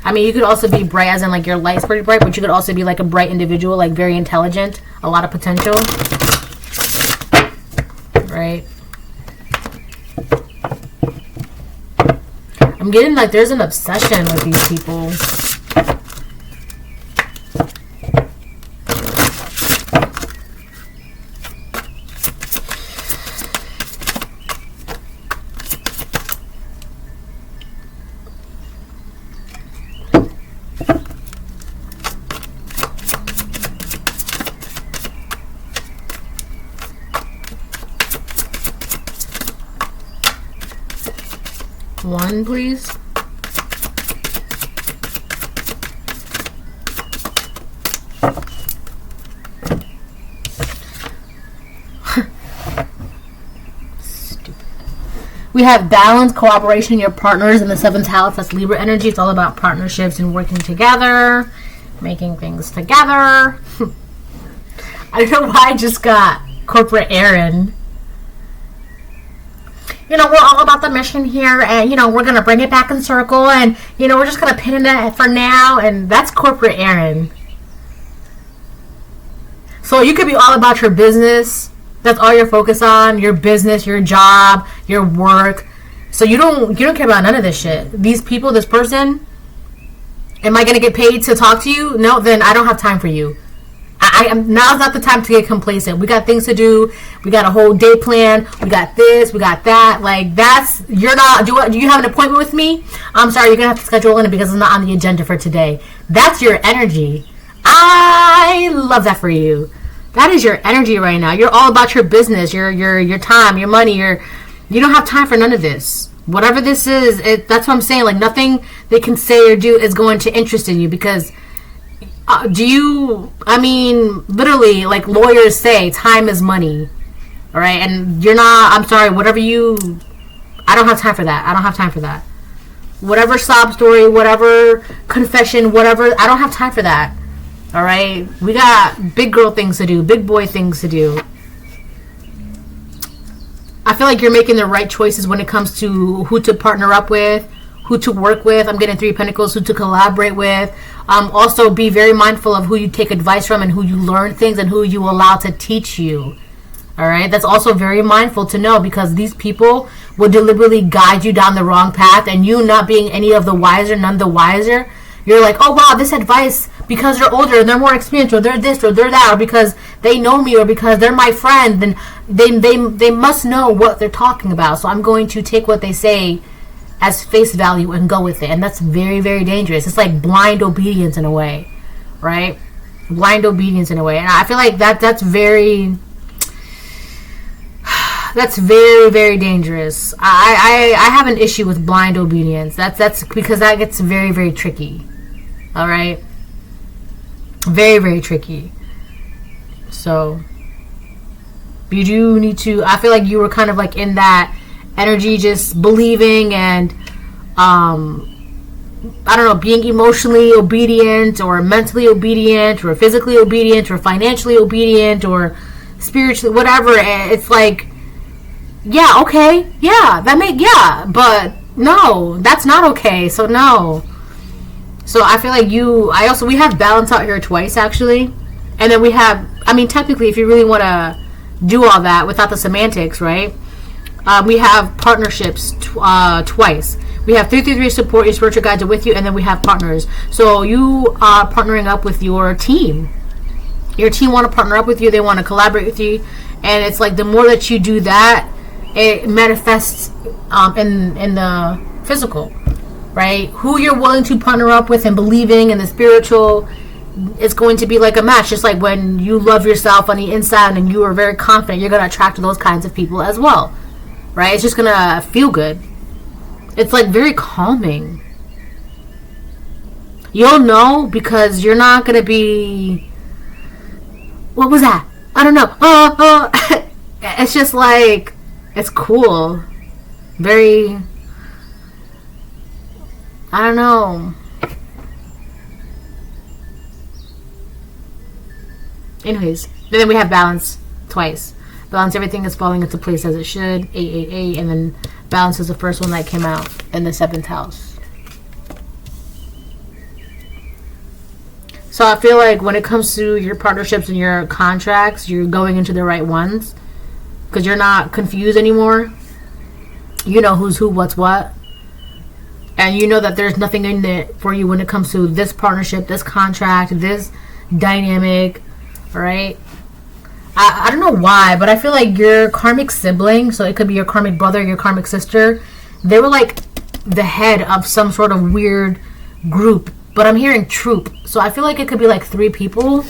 I mean, you could also be bright as in, like, your light's pretty bright, but you could also be like a bright individual, like very intelligent, a lot of potential. Right? I'm getting like there's an obsession with these people. One, please. Stupid. We have balance, cooperation, your partners in the 7th house. That's Libra energy. It's all about partnerships and working together, making things together. I don't know why I just got corporate errand. You know, we're all about the mission here, and, you know, we're going to bring it back in circle, and, you know, we're just going to pin it for now, and that's corporate Aaron. So you could be all about your business. That's all you're focused on, your business, your job, your work. So you don't care about none of this shit. These people, this person, am I going to get paid to talk to you? No, then I don't have time for you. Now's not the time to get complacent. We got things to do. We got a whole day plan. We got this. We got that. Like, that's, you're not, do you have an appointment with me? I'm sorry, you're going to have to schedule in because it's not on the agenda for today. That's your energy. I love that for you. That is your energy right now. You're all about your business, your time, your money. You don't have time for none of this. Whatever this is, that's what I'm saying. Like, nothing they can say or do is going to interest in you, because I mean, literally, like lawyers say, time is money. All right? And you're not, I'm sorry, I don't have time for that. I don't have time for that. Whatever sob story, whatever confession, whatever, I don't have time for that. All right? We got big girl things to do, big boy things to do. I feel like you're making the right choices when it comes to who to partner up with, who to work with. I'm getting 3 of Pentacles, who to collaborate with. Also, be very mindful of who you take advice from and who you learn things and who you allow to teach you. All right? That's also very mindful to know, because these people will deliberately guide you down the wrong path, and you not being any of the wiser, none the wiser, you're like, oh, wow, this advice, because they're older and they're more experienced, or they're this or they're that, or because they know me, or because they're my friend, then they must know what they're talking about. So I'm going to take what they say as face value and go with it. And that's very, very dangerous. It's like blind obedience in a way, right? Blind obedience in a way. And I feel like that's very very dangerous. I have an issue with blind obedience. That's because that gets very, very tricky. All right? Very, very tricky. So you do need to, I feel like you were kind of like in that energy, just believing and I don't know, being emotionally obedient or mentally obedient or physically obedient or financially obedient or spiritually, whatever. And it's like, yeah, okay, yeah, but no, that's not okay. So no. So I feel like we have balance out here twice actually. And then we have, I mean, technically, if you really want to do all that without the semantics, right? We have partnerships twice. We have 333 support, your spiritual guides are with you, and then we have partners. So you are partnering up with your team. Your team want to partner up with you. They want to collaborate with you. And it's like the more that you do that, it manifests in the physical, right? Who you're willing to partner up with and believing in the spiritual, it's going to be like a match. Just like when you love yourself on the inside and you are very confident, you're going to attract those kinds of people as well, right? It's just going to feel good. It's like very calming. You'll know because you're not going to be, what was that? I don't know. It's just like, it's cool. Very, I don't know. Anyways, then we have balance twice. Balance, everything is falling into place as it should. 888, and then balance is the first one that came out in the 7th house. So I feel like when it comes to your partnerships and your contracts, you're going into the right ones because you're not confused anymore. You know who's who, what's what. And you know that there's nothing in it for you when it comes to this partnership, this contract, this dynamic. Right? I don't know why, but I feel like your karmic sibling, so it could be your karmic brother, your karmic sister, they were like the head of some sort of weird group, but I'm hearing troop, so I feel like it could be like 3 people.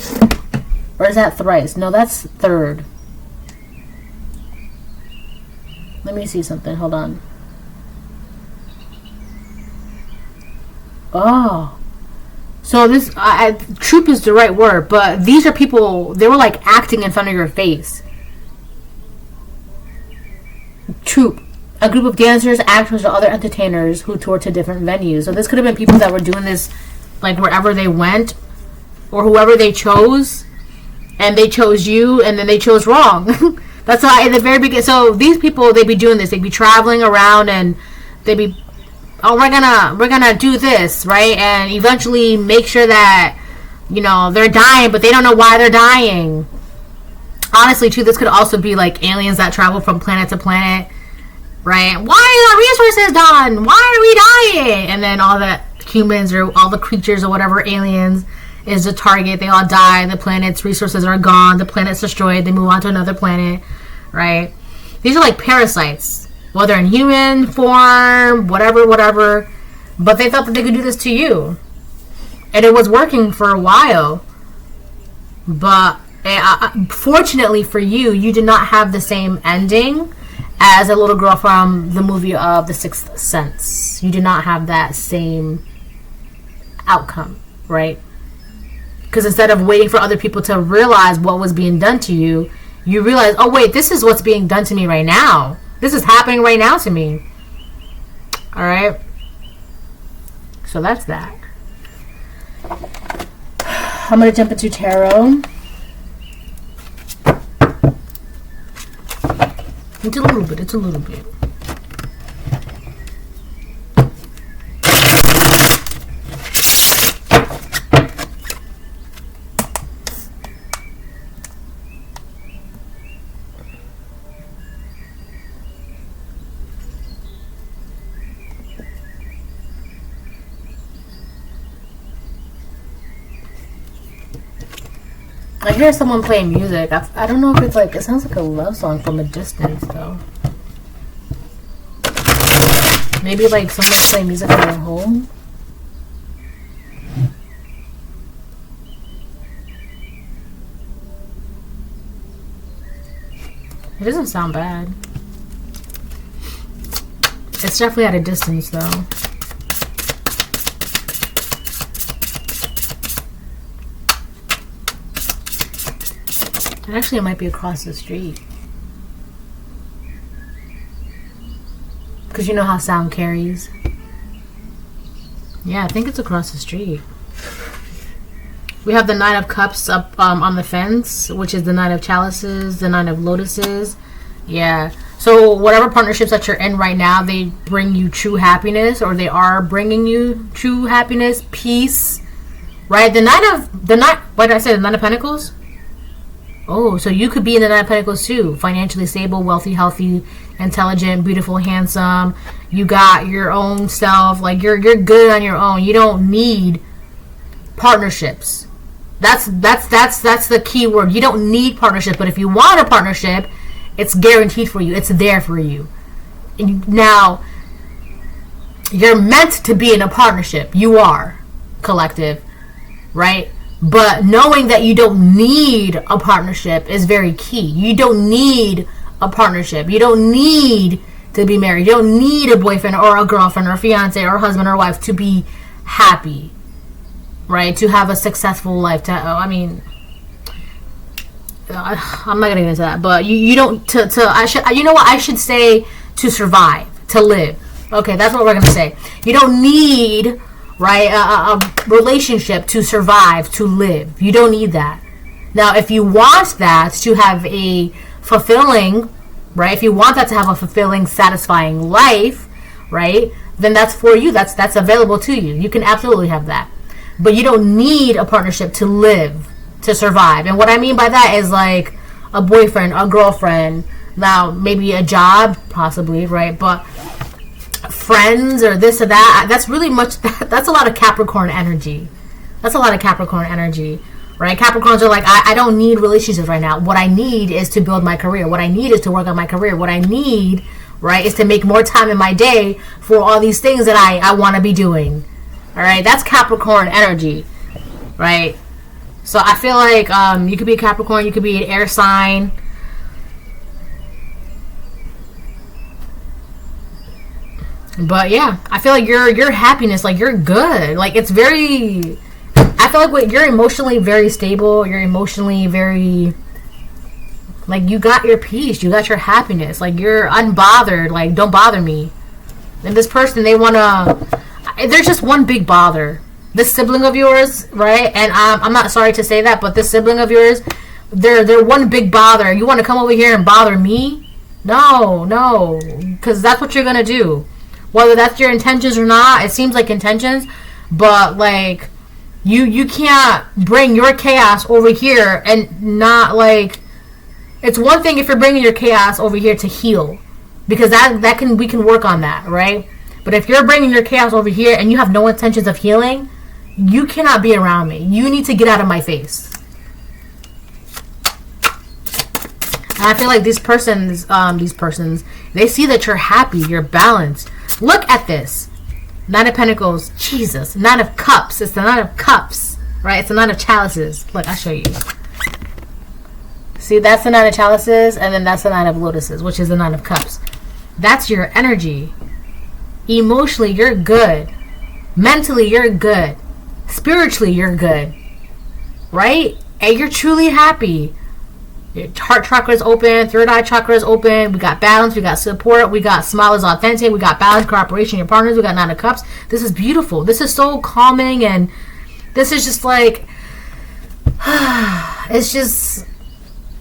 Or is that thrice? No, that's third. Let me see something. Hold on. Oh. So this, troop is the right word, but these are people, they were like acting in front of your face. Troop, a group of dancers, actors, or other entertainers who toured to different venues. So this could have been people that were doing this like wherever they went, or whoever they chose, and they chose you, and then they chose wrong. That's why in the very beginning, so these people, they'd be doing this, they'd be traveling around, and they'd be, oh, we're gonna do this, right? And eventually make sure that, you know, they're dying, but they don't know why they're dying. Honestly, too, this could also be like aliens that travel from planet to planet, right? Why are our resources done? Why are we dying? And then all the humans or all the creatures or whatever aliens is the target. They all die. The planet's resources are gone. The planet's destroyed. They move on to another planet, right? These are like parasites. Whether in human form, whatever. But they thought that they could do this to you. And it was working for a while. But fortunately for you, you did not have the same ending as a little girl from the movie of The Sixth Sense. You did not have that same outcome, right? Because instead of waiting for other people to realize what was being done to you, you realize, oh wait, this is what's being done to me right now. This is happening right now to me. Alright? So that's that. I'm going to jump into tarot. It's a little bit. I hear someone playing music. I don't know if it's like, it sounds like a love song from a distance though. Maybe like someone's playing music at their home. It doesn't sound bad. It's definitely at a distance though. And actually, it might be across the street. Because you know how sound carries. Yeah, I think it's across the street. We have the Nine of Cups up on the fence, which is the Nine of Chalices, the Nine of Lotuses. Yeah. So whatever partnerships that you're in right now, they bring you true happiness, or they are bringing you true happiness, peace, right? What did I say? The Nine of Pentacles? Oh, so you could be in the Nine of Pentacles too. Financially stable, wealthy, healthy, intelligent, beautiful, handsome. You got your own self. Like, you're good on your own. You don't need partnerships. That's the key word. You don't need partnership, but if you want a partnership, it's guaranteed for you. It's there for you. Now, you're meant to be in a partnership. You are, collective, right? But knowing that you don't need a partnership is very key. You don't need a partnership. You don't need to be married. You don't need a boyfriend or a girlfriend or a fiance or a husband or wife to be happy, right? To have a successful life. I'm not gonna get into that, but you don't I should say to survive, to live. Okay, that's what we're gonna say. You don't need, right, a relationship to survive, to live. You don't need that. Now, if you want that to have a fulfilling, right, if you want that to have a fulfilling, satisfying life, right, then that's for you. That's available to you. You can absolutely have that. But you don't need a partnership to live, to survive. And what I mean by that is like a boyfriend, a girlfriend, now maybe a job, possibly, right? But friends or this or that, that's really much, that's a lot of Capricorn energy. That's a lot of Capricorn energy, right? Capricorns are like, I don't need relationships right now. What I need is to build my career. What I need is to work on my career. What I need, right, is to make more time in my day for all these things that I want to be doing. All right, that's Capricorn energy, right? So I feel like you could be a Capricorn, you could be an air sign. But yeah, I feel like your happiness, like you're good. Like it's very, I feel like you're emotionally very stable. You're emotionally very, like you got your peace, you got your happiness. Like you're unbothered. Like don't bother me. And this person, there's just one big bother. This sibling of yours, right? And I'm not sorry to say that, but this sibling of yours, they're one big bother. You want to come over here and bother me? No, because that's what you're gonna do. Whether that's your intentions or not, it seems like intentions, but like you can't bring your chaos over here and not like. It's one thing if you're bringing your chaos over here to heal, because we can work on that, right? But if you're bringing your chaos over here and you have no intentions of healing, you cannot be around me. You need to get out of my face. And I feel like these persons, they see that you're happy, you're balanced. Look at this. Nine of Pentacles. Jesus. Nine of Cups. It's the Nine of Cups, right? It's the Nine of Chalices. Look, I'll show you. See, that's the Nine of Chalices, and then that's the Nine of Lotuses, which is the Nine of Cups. That's your energy. Emotionally, you're good. Mentally, you're good. Spiritually, you're good, right? And you're truly happy. Your heart chakra is open, third eye chakra is open. We got balance, we got support, we got smile is authentic, we got balance, cooperation, your partners, we got Nine of Cups. This is beautiful. This is so calming, and this is just like, it's just,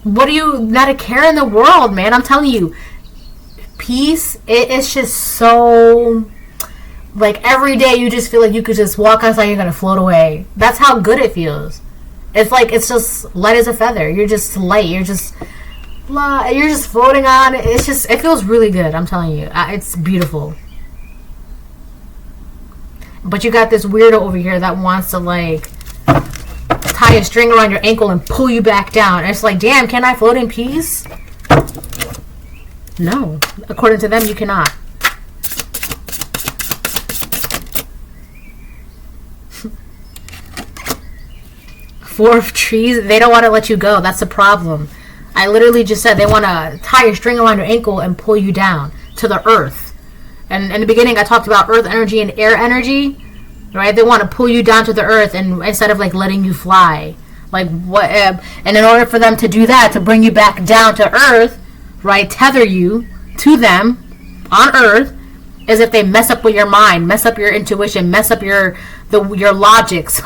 what do you, not a care in the world, man. I'm telling you, peace, it's just so, like every day you just feel like you could just walk outside, you're gonna float away. That's how good it feels. It's like, it's just light as a feather. You're just light. You're just floating on. It's just, it feels really good. I'm telling you, it's beautiful. But you got this weirdo over here that wants to like tie a string around your ankle and pull you back down. And it's like, damn, can I float in peace? No, according to them, you cannot. Four of Trees, they don't want to let you go. That's the problem. I literally just said they want to tie a string around your ankle and pull you down to the earth. And in the beginning, I talked about earth energy and air energy, right? They want to pull you down to the earth, and instead of like letting you fly, like what? And in order for them to do that, to bring you back down to earth, right? Tether you to them on earth. As if they mess up with your mind, mess up your intuition, mess up your logics,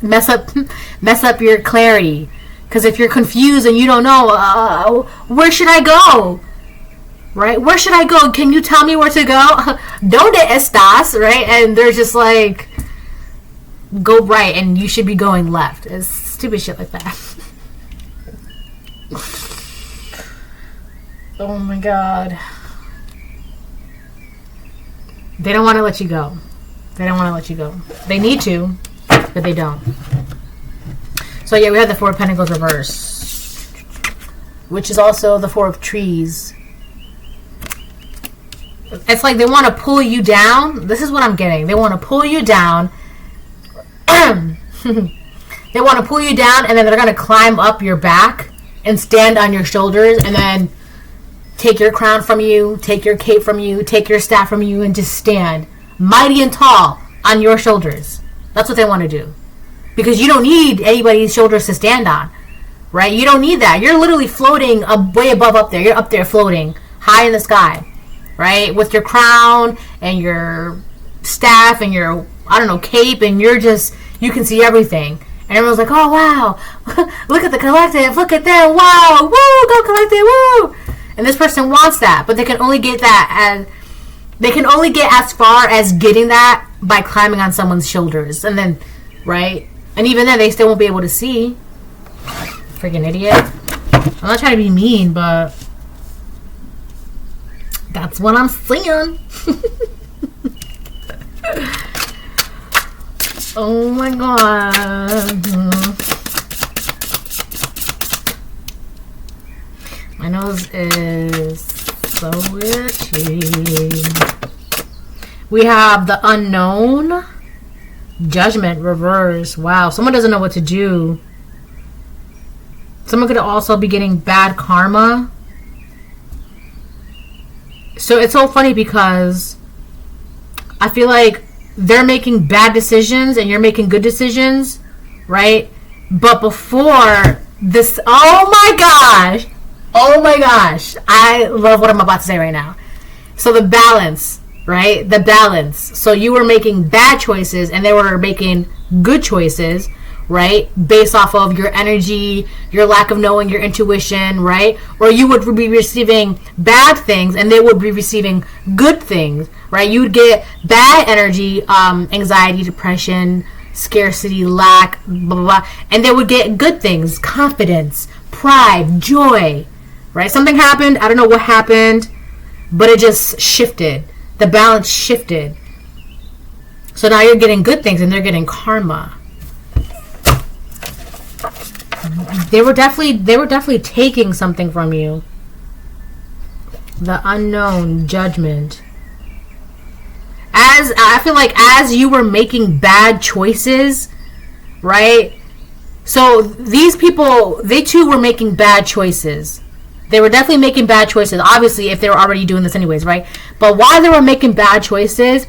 mess up your clarity. Because if you're confused and you don't know, where should I go? Right? Where should I go? Can you tell me where to go? Donde estás? Right? And they're just like, go right, and you should be going left. It's stupid shit like that. Oh my god. They don't want to let you go. They don't want to let you go. They need to, but they don't. So yeah, we have the Four of Pentacles reverse, which is also the Four of Trees. It's like they want to pull you down. This is what I'm getting. They want to pull you down. They want to pull you down, and then they're going to climb up your back and stand on your shoulders, and then take your crown from you, take your cape from you, take your staff from you, and just stand mighty and tall on your shoulders. That's what they want to do. Because you don't need anybody's shoulders to stand on. Right? You don't need that. You're literally floating way above up there. You're up there floating high in the sky. Right? With your crown and your staff and your, I don't know, cape, and you're just, you can see everything. And everyone's like, oh, wow. Look at the collective. Look at that. Wow. Woo. Go collective. Woo. And this person wants that, but they can only get that as far as getting that by climbing on someone's shoulders. And then, right? And even then, they still won't be able to see. Freaking idiot. I'm not trying to be mean, but that's what I'm saying. Oh my god. My nose is so itchy. We have the Unknown, Judgment, reverse. Wow, someone doesn't know what to do. Someone could also be getting bad karma. So it's so funny because I feel like they're making bad decisions and you're making good decisions, right? But before this, oh my gosh, I love what I'm about to say right now. So the balance, right? The balance. So you were making bad choices and they were making good choices, right? Based off of your energy, your lack of knowing, your intuition, right? Or you would be receiving bad things and they would be receiving good things, right? You would get bad energy, anxiety, depression, scarcity, lack, blah, blah, blah. And they would get good things, confidence, pride, joy, right? Something happened. I don't know what happened, but it just shifted. The balance shifted. So now you're getting good things and they're getting karma. They were definitely taking something from you. The Unknown, Judgment. As I feel like as you were making bad choices, right? So these people, they too were making bad choices. They were definitely making bad choices. Obviously, if they were already doing this anyways, right? But while they were making bad choices,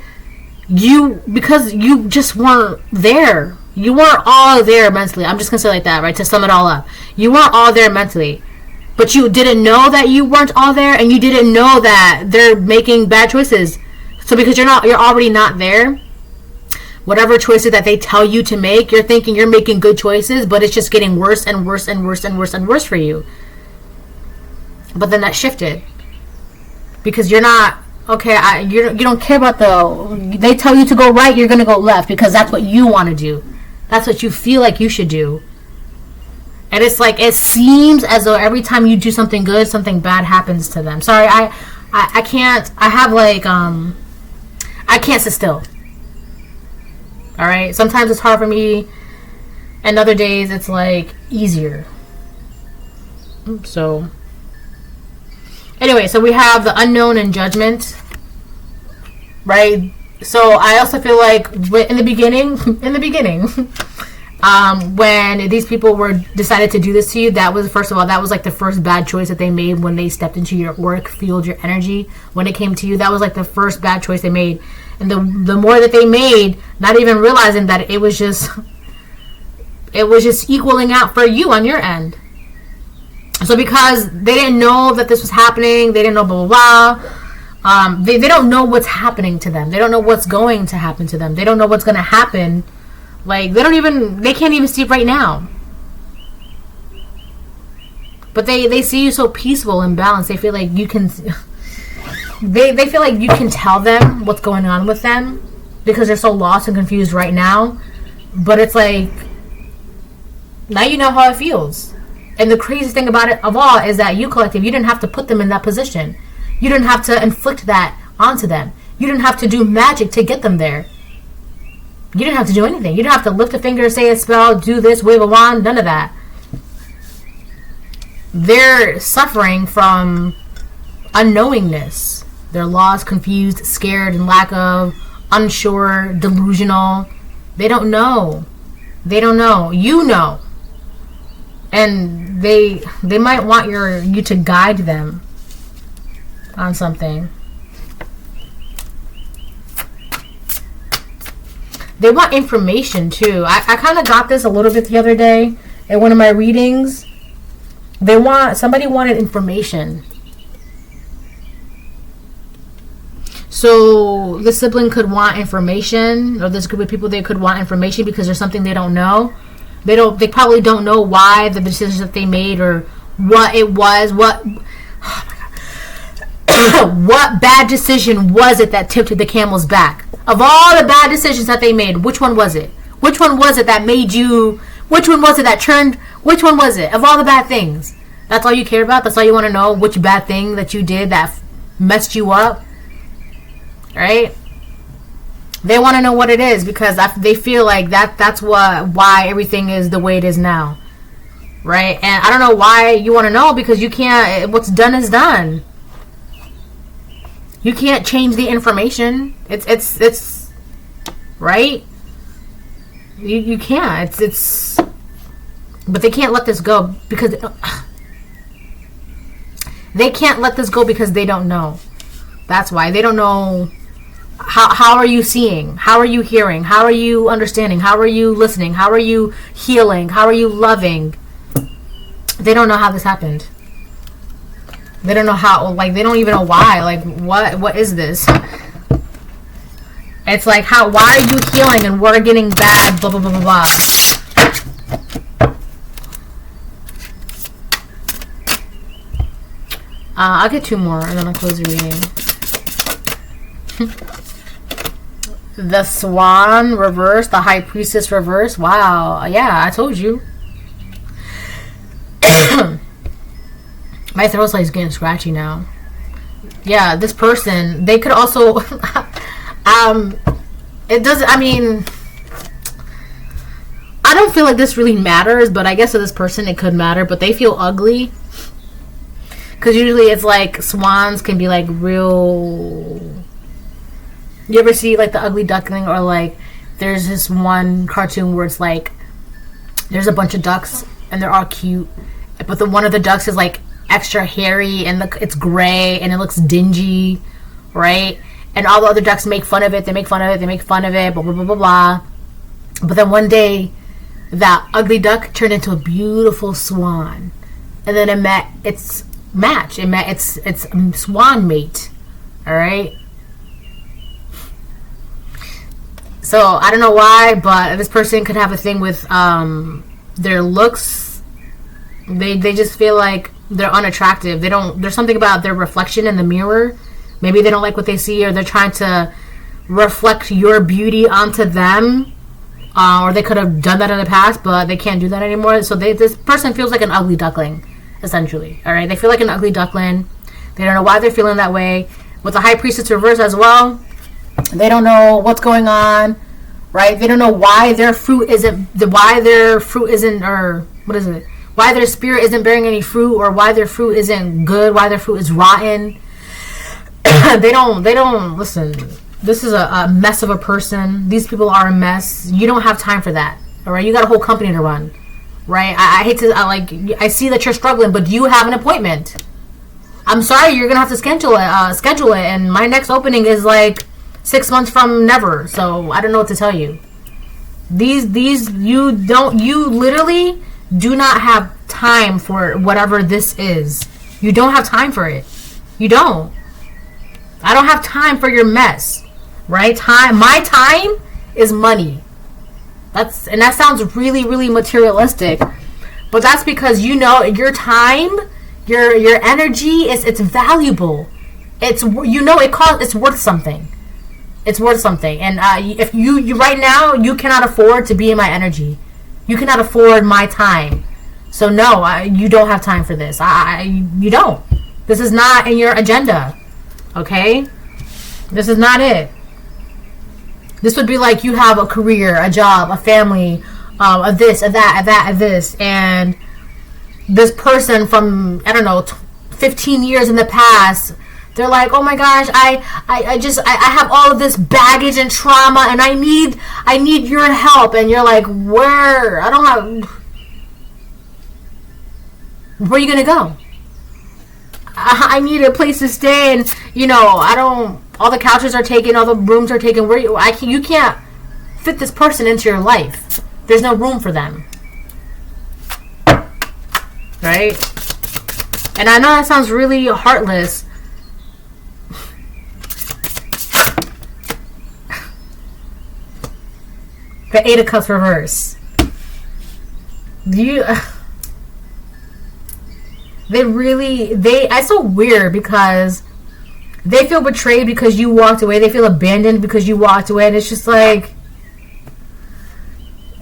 because you just weren't there. You weren't all there mentally. I'm just going to say it like that, right? To sum it all up. You weren't all there mentally. But you didn't know that you weren't all there, and you didn't know that they're making bad choices. So because you're already not there, whatever choices that they tell you to make, you're thinking you're making good choices, but it's just getting worse and worse and worse and worse and worse for you. But then that shifted. Because you're not, okay, you don't care about they tell you to go right, you're going to go left because that's what you want to do. That's what you feel like you should do. And it's like, it seems as though every time you do something good, something bad happens to them. Sorry, I can't, I have like, I can't sit still. Alright? Sometimes it's hard for me, and other days it's like easier. So, anyway, so we have the Unknown and Judgment. Right? So I also feel like in the beginning, when these people decided to do this to you, that was, first of all, that was like the first bad choice that they made when they stepped into your work field, your energy. When it came to you, that was like the first bad choice they made. And the more that they made, not even realizing that it was just equaling out for you on your end. So because they didn't know that this was happening, they didn't know blah, blah, blah. They don't know what's happening to them. They don't know what's going to happen to them. They don't know what's going to happen. Like, they can't even see right now. But they see you so peaceful and balanced. They feel like you can, they feel like you can tell them what's going on with them because they're so lost and confused right now. But it's like, now you know how it feels. And the craziest thing about it of all is that you, collective, you didn't have to put them in that position. You didn't have to inflict that onto them. You didn't have to do magic to get them there. You didn't have to do anything. You didn't have to lift a finger, say a spell, do this, wave a wand, none of that. They're suffering from unknowingness. They're lost, confused, scared, and lack of, unsure, delusional. They don't know. They don't know. You know. And they might want you to guide them on something. They want information too. I kind of got this a little bit the other day in one of my readings. Somebody wanted information. So the sibling could want information, or this group of people, they could want information because there's something they don't know. They probably don't know why the decisions that they made, or what it was, what bad decision was it that tipped the camel's back? Of all the bad decisions that they made, which one was it? Which one was it that made you, which one was it that turned, which one was it? Of all the bad things. That's all you care about? That's all you want to know? Which bad thing that you did that messed you up? Right? They want to know what it is because they feel like that's why everything is the way it is now. Right? And I don't know why you want to know, because you can't, what's done is done. You can't change the information. It's right? You can't. It's but they can't let this go because they can't let this go because they don't know. That's why they don't know. How are you seeing? How are you hearing? How are you understanding? How are you listening? How are you healing? How are you loving? They don't know how this happened. They don't know how, like, they don't even know why. Like, what is this? It's like, why are you healing and we're getting bad, blah, blah, blah, blah, blah. I'll get two more and then I'll close the reading. The Swan reverse, the High Priestess reverse. Wow. Yeah, I told you. My throat's like getting scratchy now. Yeah, this person, they could also it doesn't, I mean, I don't feel like this really matters, but I guess to this person it could matter, but they feel ugly. Because usually it's like swans can be like real. You ever see like the Ugly Duckling, or like there's this one cartoon where it's like there's a bunch of ducks and they're all cute, but the one of the ducks is like extra hairy and it's gray and it looks dingy, right? And all the other ducks make fun of it. They make fun of it. They make fun of it. Blah blah blah blah blah. But then one day, that ugly duck turned into a beautiful swan, and then it met its match. It met its swan mate. All right. So I don't know why, but this person could have a thing with their looks. They just feel like they're unattractive. There's something about their reflection in the mirror. Maybe they don't like what they see, or they're trying to reflect your beauty onto them. Or they could have done that in the past, but they can't do that anymore. So this person feels like an ugly duckling, essentially. All right, they feel like an ugly duckling. They don't know why they're feeling that way. With the High Priestess reverse as well, they don't know what's going on, right? They don't know why their fruit isn't, or what is it? Why their spirit isn't bearing any fruit, or why their fruit isn't good, why their fruit is rotten. They don't listen. This is a mess of a person. These people are a mess. You don't have time for that. All right, you got a whole company to run, right? I hate to I see that you're struggling, but do you have an appointment? I'm sorry, you're gonna have to schedule it, and my next opening is like 6 months from never. So I don't know what to tell you. You literally do not have time for whatever this is. You don't have time for it. You don't. I don't have time for your mess, right? My time is money. And that sounds really, really materialistic, but that's because your time, your energy it's valuable. It's it's worth something. It's worth something. And if you right now you cannot afford to be in my energy, you cannot afford my time. So no, you don't have time for this. You don't. This is not in your agenda. Okay? This is not it. This would be like you have a career, a job, a family, a this, a that, a that, a this, and this person from, I don't know, 15 years in the past, they're like, oh my gosh, I have all of this baggage and trauma, and I need your help. And you're like, where? I don't have. Where are you gonna go? I need a place to stay, and I don't. All the couches are taken, all the rooms are taken. You can't fit this person into your life. There's no room for them, right? And I know that sounds really heartless. The Eight of Cups reverse. It's so weird because they feel betrayed because you walked away. They feel abandoned because you walked away. And it's just like,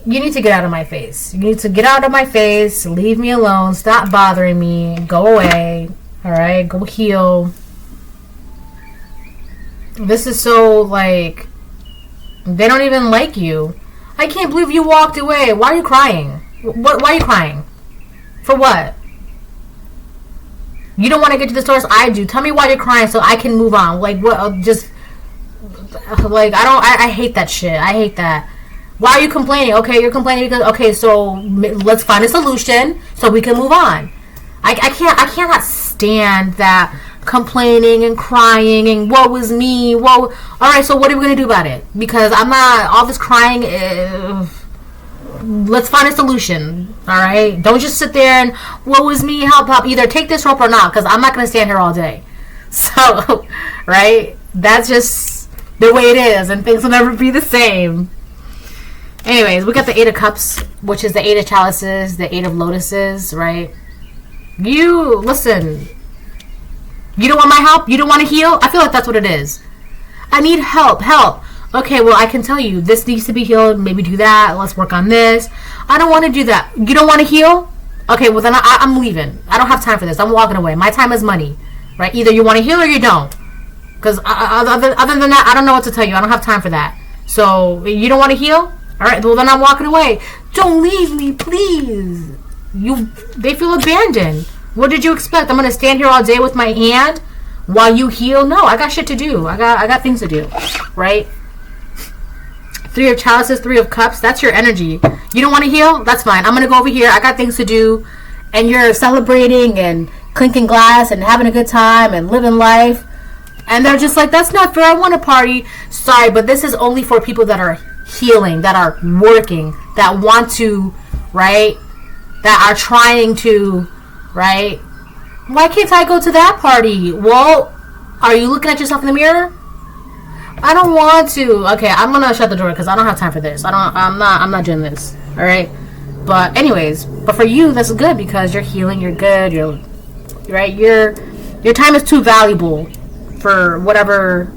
you need to get out of my face. You need to get out of my face. Leave me alone. Stop bothering me. Go away. All right? Go heal. This is so, like, they don't even like you. I can't believe you walked away. Why are you crying? Why are you crying? For what? You don't want to get to the source? I do. Tell me why you're crying so I can move on. Like, what? Just, like, I hate that shit. I hate that. Why are you complaining? Okay, you're complaining because, okay, so let's find a solution so we can move on. I cannot stand that complaining and crying and woe is me. Whoa. All right, so what are we going to do about it? Because I'm not, all this crying, let's find a solution. All right, don't just sit there and woe is me, help. Either take this rope or not, because I'm not going to stand here all day. So, right, that's just the way it is, and things will never be the same. Anyways, we got the Eight of Cups, which is the Eight of Chalices, the Eight of Lotuses, right? You, listen, you don't want my help? You don't want to heal? I feel like that's what it is. I need help. Okay, well, I can tell you, this needs to be healed. Maybe do that. Let's work on this. I don't want to do that. You don't want to heal? Okay, well, then I'm leaving. I don't have time for this. I'm walking away. My time is money, right? Either you want to heal or you don't. Because other than that, I don't know what to tell you. I don't have time for that. So, you don't want to heal? All right, well, then I'm walking away. Don't leave me, please. They feel abandoned. What did you expect? I'm going to stand here all day with my hand while you heal? No, I got shit to do. I got things to do, right? Three of Chalices, Three of Cups. That's your energy. You don't want to heal? That's fine. I'm going to go over here. I got things to do. And you're celebrating and clinking glass and having a good time and living life. And they're just like, that's not fair. I want to party. Sorry, but this is only for people that are healing, that are working, that want to, right? That are trying to, right? Why can't I go to that party? Well, are you looking at yourself in the mirror? I don't want to. Okay, I'm gonna shut the door because I don't have time for this. I'm not doing this. All right. But anyways, for you, that's good because you're healing. You're good. You're right. Your time is too valuable for whatever.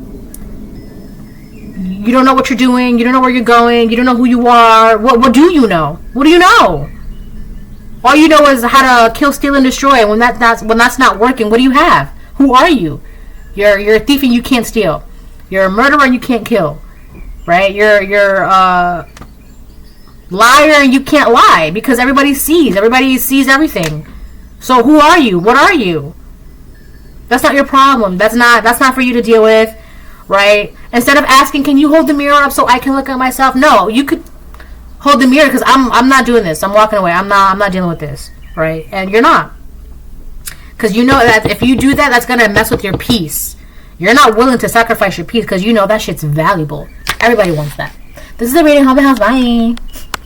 You don't know what you're doing. You don't know where you're going. You don't know who you are. What do you know? What do you know? All you know is how to kill, steal, and destroy. And when that's not working, what do you have? Who are you? You're a thief and you can't steal. You're a murderer and you can't kill. Right? You're a liar and you can't lie because everybody sees. Everybody sees everything. So who are you? What are you? That's not your problem. That's not for you to deal with. Right? Instead of asking, can you hold the mirror up so I can look at myself? No, you could hold the mirror because I'm not doing this. I'm walking away. I'm not dealing with this. Right? And you're not. Because you know that if you do that, that's going to mess with your peace. You're not willing to sacrifice your peace because you know that shit's valuable. Everybody wants that. This is a reading. Hope it helps. Bye.